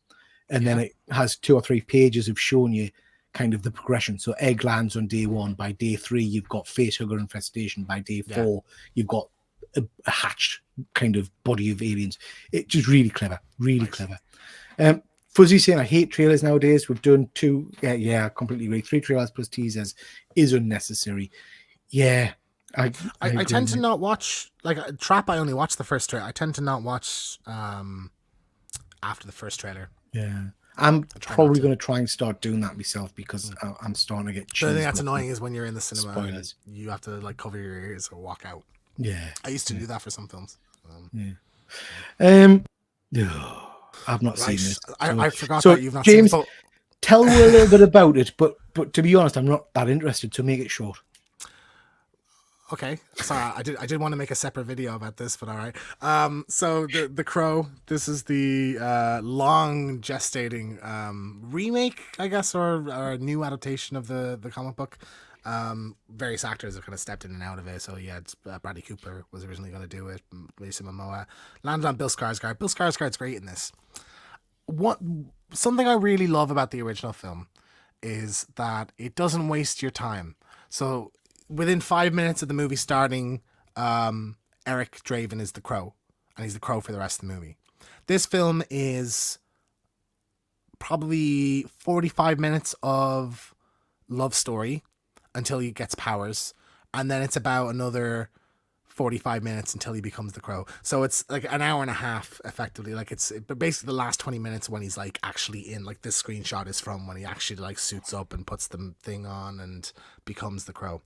And then it has 2 or 3 pages of showing you kind of the progression. So egg lands on day 1. By day 3, you've got facehugger infestation. By day 4, you've got a hatched kind of body of aliens. It's just really clever, really clever. Fuzzy saying, I hate trailers nowadays. We've done 2. Yeah, I completely agree. 3 trailers plus teasers is unnecessary. Yeah. I tend to not watch, like Trap, I only watch the first trailer. I tend to not watch after the first trailer. Yeah, I'm probably going to try and start doing that myself, because I'm starting to get. The thing that's annoying is when you're in the cinema, spoilers. You have to like cover your ears or walk out. Yeah, I used to do that for some films. I've not seen it. I forgot that you've not James, seen it. Tell me a little bit about it, but to be honest, I'm not that interested. So make it short. Okay, sorry, I did want to make a separate video about this, but all right. So the Crow, this is the long gestating remake, I guess, or a new adaptation of the comic book. Various actors have kind of stepped in and out of it. So yeah, Bradley Cooper was originally going to do it. Jason Momoa landed on Bill Skarsgård. Bill Skarsgård's great in this. Something I really love about the original film is that it doesn't waste your time. So within 5 minutes of the movie starting, Eric Draven is the Crow, and he's the Crow for the rest of the movie. This film is probably 45 minutes of love story until he gets powers, and then it's about another 45 minutes until he becomes the Crow. So it's like an hour and a half, effectively. Like but basically the last 20 minutes when he's like actually in, like this screenshot is from when he actually like suits up and puts the thing on and becomes the Crow.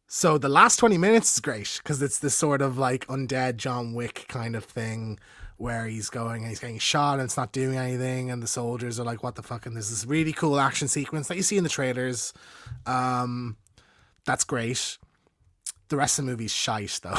So the last 20 minutes is great because it's this sort of like undead John Wick kind of thing where he's going and he's getting shot and it's not doing anything, and the soldiers are like, what the fuck? And there's this really cool action sequence that you see in the trailers. That's great. The rest of the movie's shite though.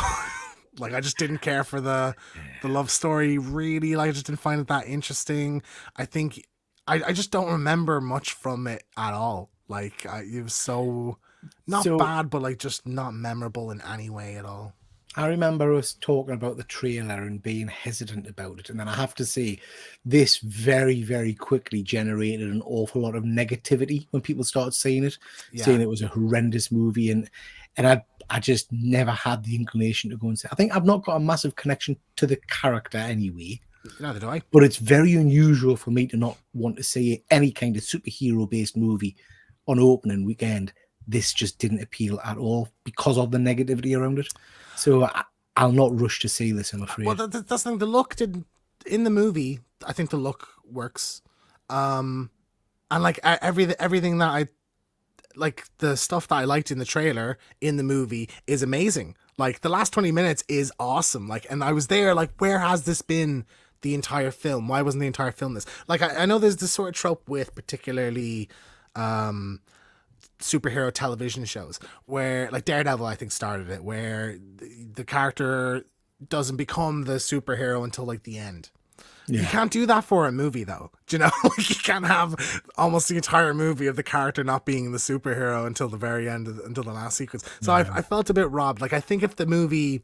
Like, I just didn't care for the love story really. Like, I just didn't find it that interesting. I think I just don't remember much from it at all. Like, it was so bad, but like just not memorable in any way at all. I remember us talking about the trailer and being hesitant about it, and then I have to say, this very, very quickly generated an awful lot of negativity when people started seeing it, saying it was a horrendous movie, and I just never had the inclination to go and say. I think I've not got a massive connection to the character anyway. Neither do I. But it's very unusual for me to not want to see any kind of superhero-based movie on opening weekend. This just didn't appeal at all because of the negativity around it. So I'll not rush to see this, I'm afraid. Well, that's the thing. The look in the movie, I think the look works. And like everything that I like, the stuff that I liked in the trailer in the movie is amazing. Like, the last 20 minutes is awesome. Like, and I was there like, where has this been the entire film? Why wasn't the entire film this? Like, I know there's this sort of trope with particularly superhero television shows where, like, Daredevil I think started it, where the character doesn't become the superhero until like the end. Yeah. You can't do that for a movie, though. Do you know? You can't have almost the entire movie of the character not being the superhero until the very end, until the last sequence. So I felt a bit robbed. Like, I think if the movie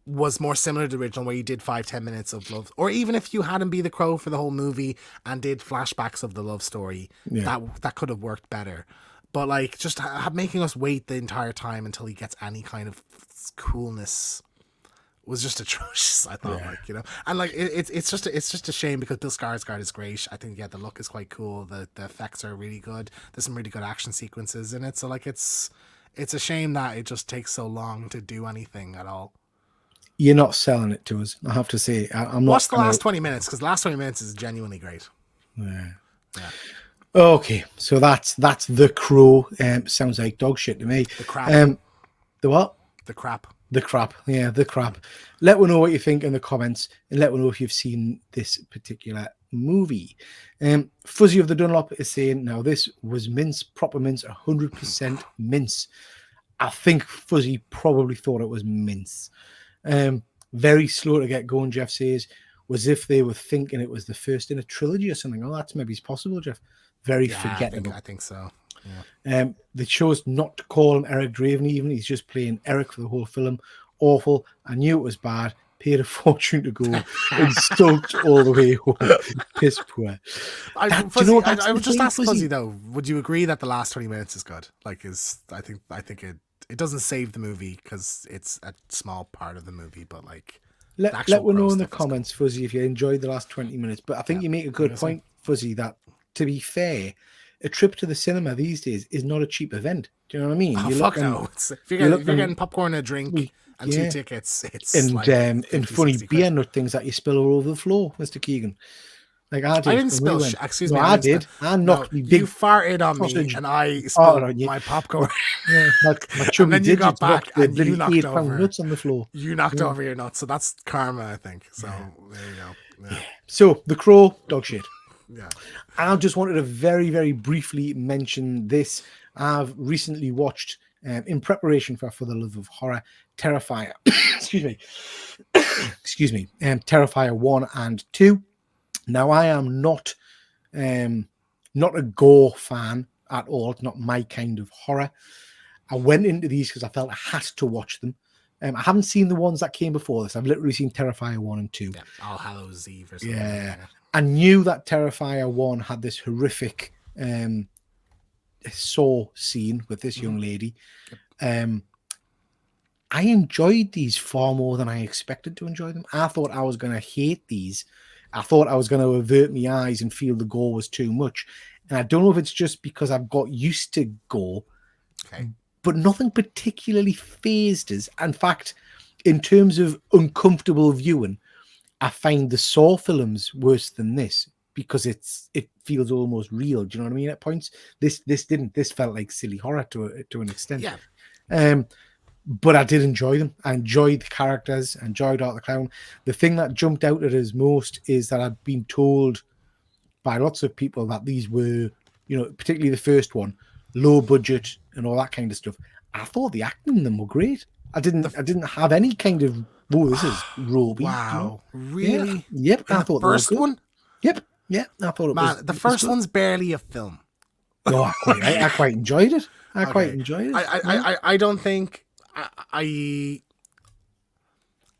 was more similar to the original, where you did 5-10 minutes of love, or even if you had him be the Crow for the whole movie and did flashbacks of the love story, that could have worked better. But like, just making us wait the entire time until he gets any kind of coolness was just atrocious. I thought, and like it's just a shame, because Bill Skarsgård is great. I think the look is quite cool. The effects are really good. There's some really good action sequences in it. So like it's a shame that it just takes so long to do anything at all. You're not selling it to us, I have to say. I'm not. Watch the last 20 minutes, because the last 20 minutes is genuinely great. Yeah. Okay, so that's The Crow. Sounds like dog shit to me. The crap. The what? The crap. The crap. Yeah, the crap. Let me know what you think in the comments, and let me know if you've seen this particular movie. Fuzzy of the Dunlop is saying, now this was mince, proper mince, 100% mince. I think Fuzzy probably thought it was mince. Very slow to get going, Jeff says. Was if they were thinking it was the first in a trilogy or something. Oh, that's maybe possible, Jeff. Very forgettable. I think so. Yeah. They chose not to call him Eric Draven even. He's just playing Eric for the whole film. Awful. I knew it was bad. Paid a fortune to go and stoked all the way home. Piss poor. I would just ask Fuzzy though, would you agree that the last 20 minutes is good? Like, I think it doesn't save the movie because it's a small part of the movie, but like, let me know in the comments, Fuzzy, if you enjoyed the last 20 minminutes. But I think you make a good point, Fuzzy, that to be fair, a trip to the cinema these days is not a cheap event. Do you know what I mean? Oh, fuck no. If you're getting popcorn, a drink, and 2 tickets, it's and like 50, and funny 60 beer nut things that you spill all over the floor, Mr. Keegan. Like I did. I didn't spill. Excuse me. I did. I knocked me big. You farted on me, and I spilled my popcorn. Yeah, my chubby and then you got back, and you knocked over nuts on the floor. You knocked over your nuts, so that's karma, I think. So there you go. Yeah. So The Crow, dog shit. Yeah. I just wanted to very, very briefly mention this. I've recently watched, in preparation for the love of horror, Terrifier. Excuse me. Terrifier 1 and 2. Now, I am not a gore fan at all. It's not my kind of horror. I went into these because I felt I had to watch them. I haven't seen the ones that came before this. I've literally seen Terrifier 1 and 2. Yeah, All Hallows Eve or something. Yeah. I knew that Terrifier 1 had this horrific saw scene with this young lady. I enjoyed these far more than I expected to enjoy them. I thought I was going to hate these. I thought I was going to avert my eyes and feel the gore was too much. And I don't know if it's just because I've got used to gore, but nothing particularly fazed us. In fact, in terms of uncomfortable viewing, I find the Saw films worse than this because it feels almost real. Do you know what I mean? At points, this didn't. This felt like silly horror to an extent. Yeah. But I did enjoy them. I enjoyed the characters. I enjoyed Art the Clown. The thing that jumped out at us most is that I've been told by lots of people that these were, particularly the first one, low budget and all that kind of stuff. I thought the acting in them were great. I didn't have any kind of, this is Roby. Wow. Really? Yeah. Yep. I thought the first one? Yep. Yeah. I thought it was. The first one's barely a film. No, I quite enjoyed it. I quite enjoyed it. I don't think I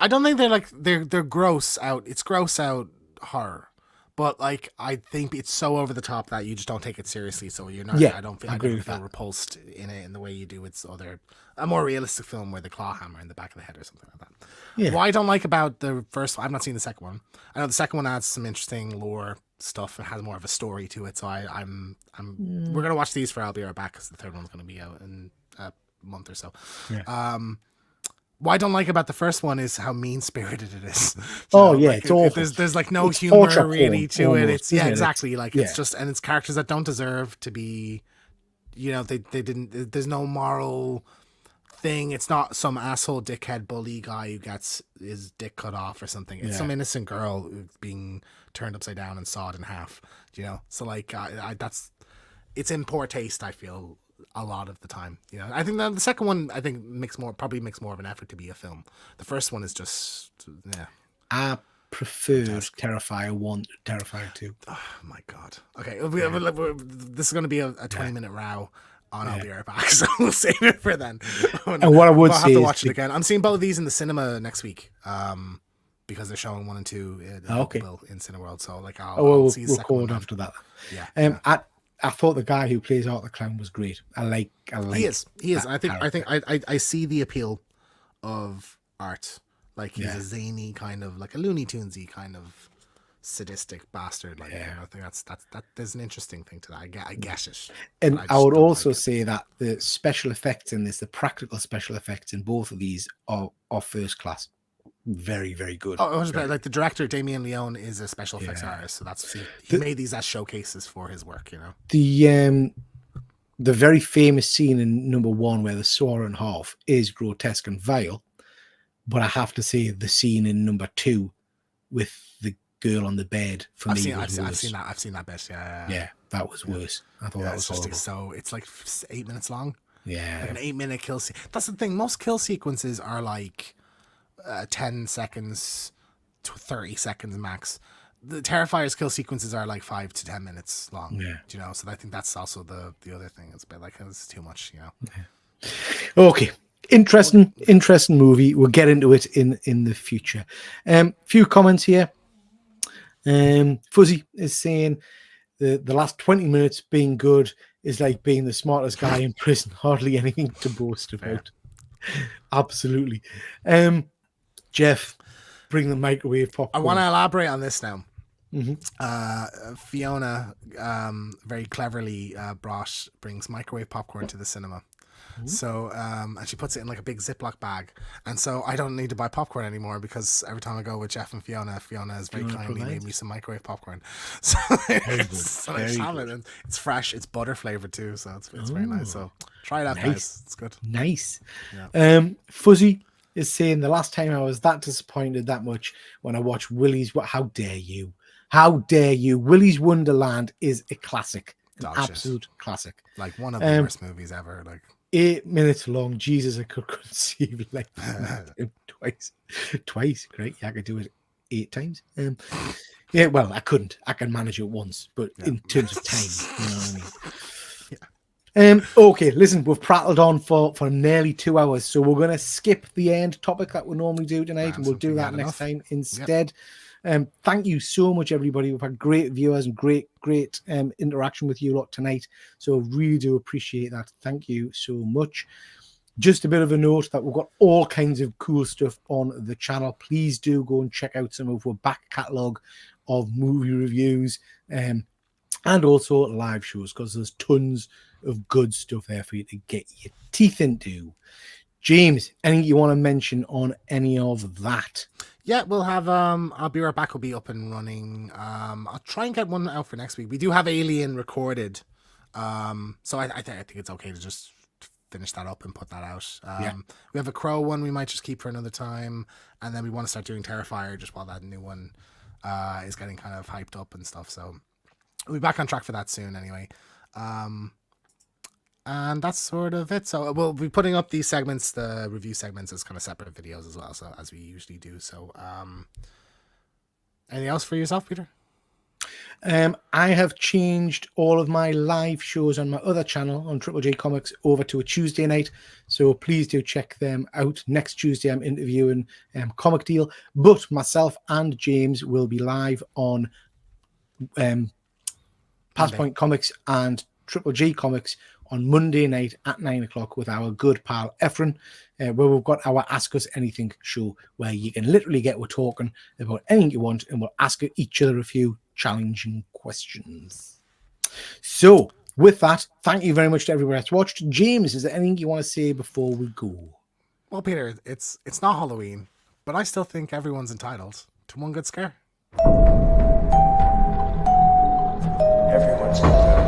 don't think they're gross out. It's gross out horror, but like I think it's so over the top that you just don't take it seriously. So you're not. Yeah, I don't feel repulsed in it in the way you do with a more realistic film where the claw hammer in the back of the head or something like that. Yeah. What I don't like about the first one, I've not seen the second one. I know the second one adds some interesting lore stuff. It has more of a story to it. So we're gonna watch these for I'll Be Right Back because the third one's gonna be out in a month or so. Yeah. What I don't like about the first one is how mean-spirited it is. It's awful. There's like no humor really to almost, it. It's exactly. It's just, and it's characters that don't deserve to be, they didn't, there's no moral thing. It's not some asshole dickhead bully guy who gets his dick cut off or something. It's some innocent girl being turned upside down and sawed in half, So like, it's in poor taste, I feel. a lot of the time. You know, I think the second one probably makes more of an effort to be a film. The first one is just I preferred Terrifier 1 to Terrifier 2. Oh my god. Okay, this is going to be a 20-minute row. I'll be right back, so we'll save it for then. And what I would say have to watch it again. I'm seeing both of these in the cinema next week, because they're showing 1 and 2 in Cineworld. So like, I'll see the second one after that. Yeah. I thought the guy who plays Art the Clown was great. I like. He is. I see the appeal of Art. Like he's a zany kind of, like a Looney Tunesy kind of sadistic bastard. Like, I think that there's an interesting thing to that. I get it. And I would also say that the special effects in this, the practical special effects in both of these are first class. Very, very good. Like the director Damien Leone is a special effects artist, so he made these as showcases for his work. You know, the very famous scene in number 1 where the saw in half is grotesque and vile, but I have to say the scene in number 2 with the girl on the bed I've seen that bit. Yeah, that was worse. I thought that was horrible. So it's like 8 minutes long. Yeah, like an 8-minute kill scene. That's the thing. Most kill sequences are like 10 seconds to 30 seconds max. The Terrifier's kill sequences are like 5 to 10 minutes long. Yeah, you know. So I think that's also the other thing. It's a bit like, it's too much, you know. Yeah. Okay. Interesting movie. We'll get into it in the future. Few comments here. Fuzzy is saying the last 20 minutes being good is like being the smartest guy in prison. Hardly anything to boast about. Absolutely. Jeff, bring the microwave popcorn. I want to elaborate on this now. Mm-hmm. Fiona very cleverly brings microwave popcorn to the cinema. Mm-hmm. So and she puts it in like a big Ziploc bag, and so I don't need to buy popcorn anymore, because every time I go with Jeff and Fiona has very kindly made me some microwave popcorn. So it's fresh, it's butter flavored too, so it's very nice. So try it out, guys. It's good. Nice. Yeah. Fuzzy is saying the last time I was that disappointed that much when I watched Willy's. How dare you? How dare you? Willy's Wonderland is a classic, an absolute classic. Like one of the worst movies ever. Like 8 minutes long. Jesus, I could conceive like twice. Great, yeah, I could do it 8 times. Yeah, well, I couldn't. I can manage it once, but in terms of time, you know what I mean. Okay, listen, we've prattled on for nearly 2 hours, so we're going to skip the end topic that we normally do tonight, and we'll do that next time instead. Thank you so much, everybody. We've had great viewers and great interaction with you lot tonight, so I really do appreciate that. Thank you so much. Just a bit of a note that we've got all kinds of cool stuff on the channel. Please do go and check out some of our back catalogue of movie reviews and also live shows, because there's tons of good stuff there for you to get your teeth into. James, anything you want to mention on any of that? Yeah, we'll have I'll Be Right Back will be up and running. I'll try and get one out for next week. We do have Alien recorded, so I think it's okay to just finish that up and put that out. We have a Crow one we might just keep for another time, and then we want to start doing Terrifier just while that new one is getting kind of hyped up and stuff. So we'll be back on track for that soon anyway. And that's sort of it. So we'll be putting up these segments, the review segments, as kind of separate videos as well, so as we usually do. So anything else for yourself, Peter? I have changed all of my live shows on my other channel on Triple J Comics over to a Tuesday night, so please do check them out. Next Tuesday I'm interviewing Comic Deal, but myself and James will be live on Passpoint Comics and Triple J Comics on Monday night at 9 o'clock with our good pal Efren, where we've got our Ask Us Anything show, where you can literally get we're talking about anything you want, and we'll ask each other a few challenging questions. So with that, thank you very much to everybody that's watched. James, is there anything you want to say before we go? Well, Peter, it's not Halloween, but I still think everyone's entitled to one good scare. Everyone's entitled.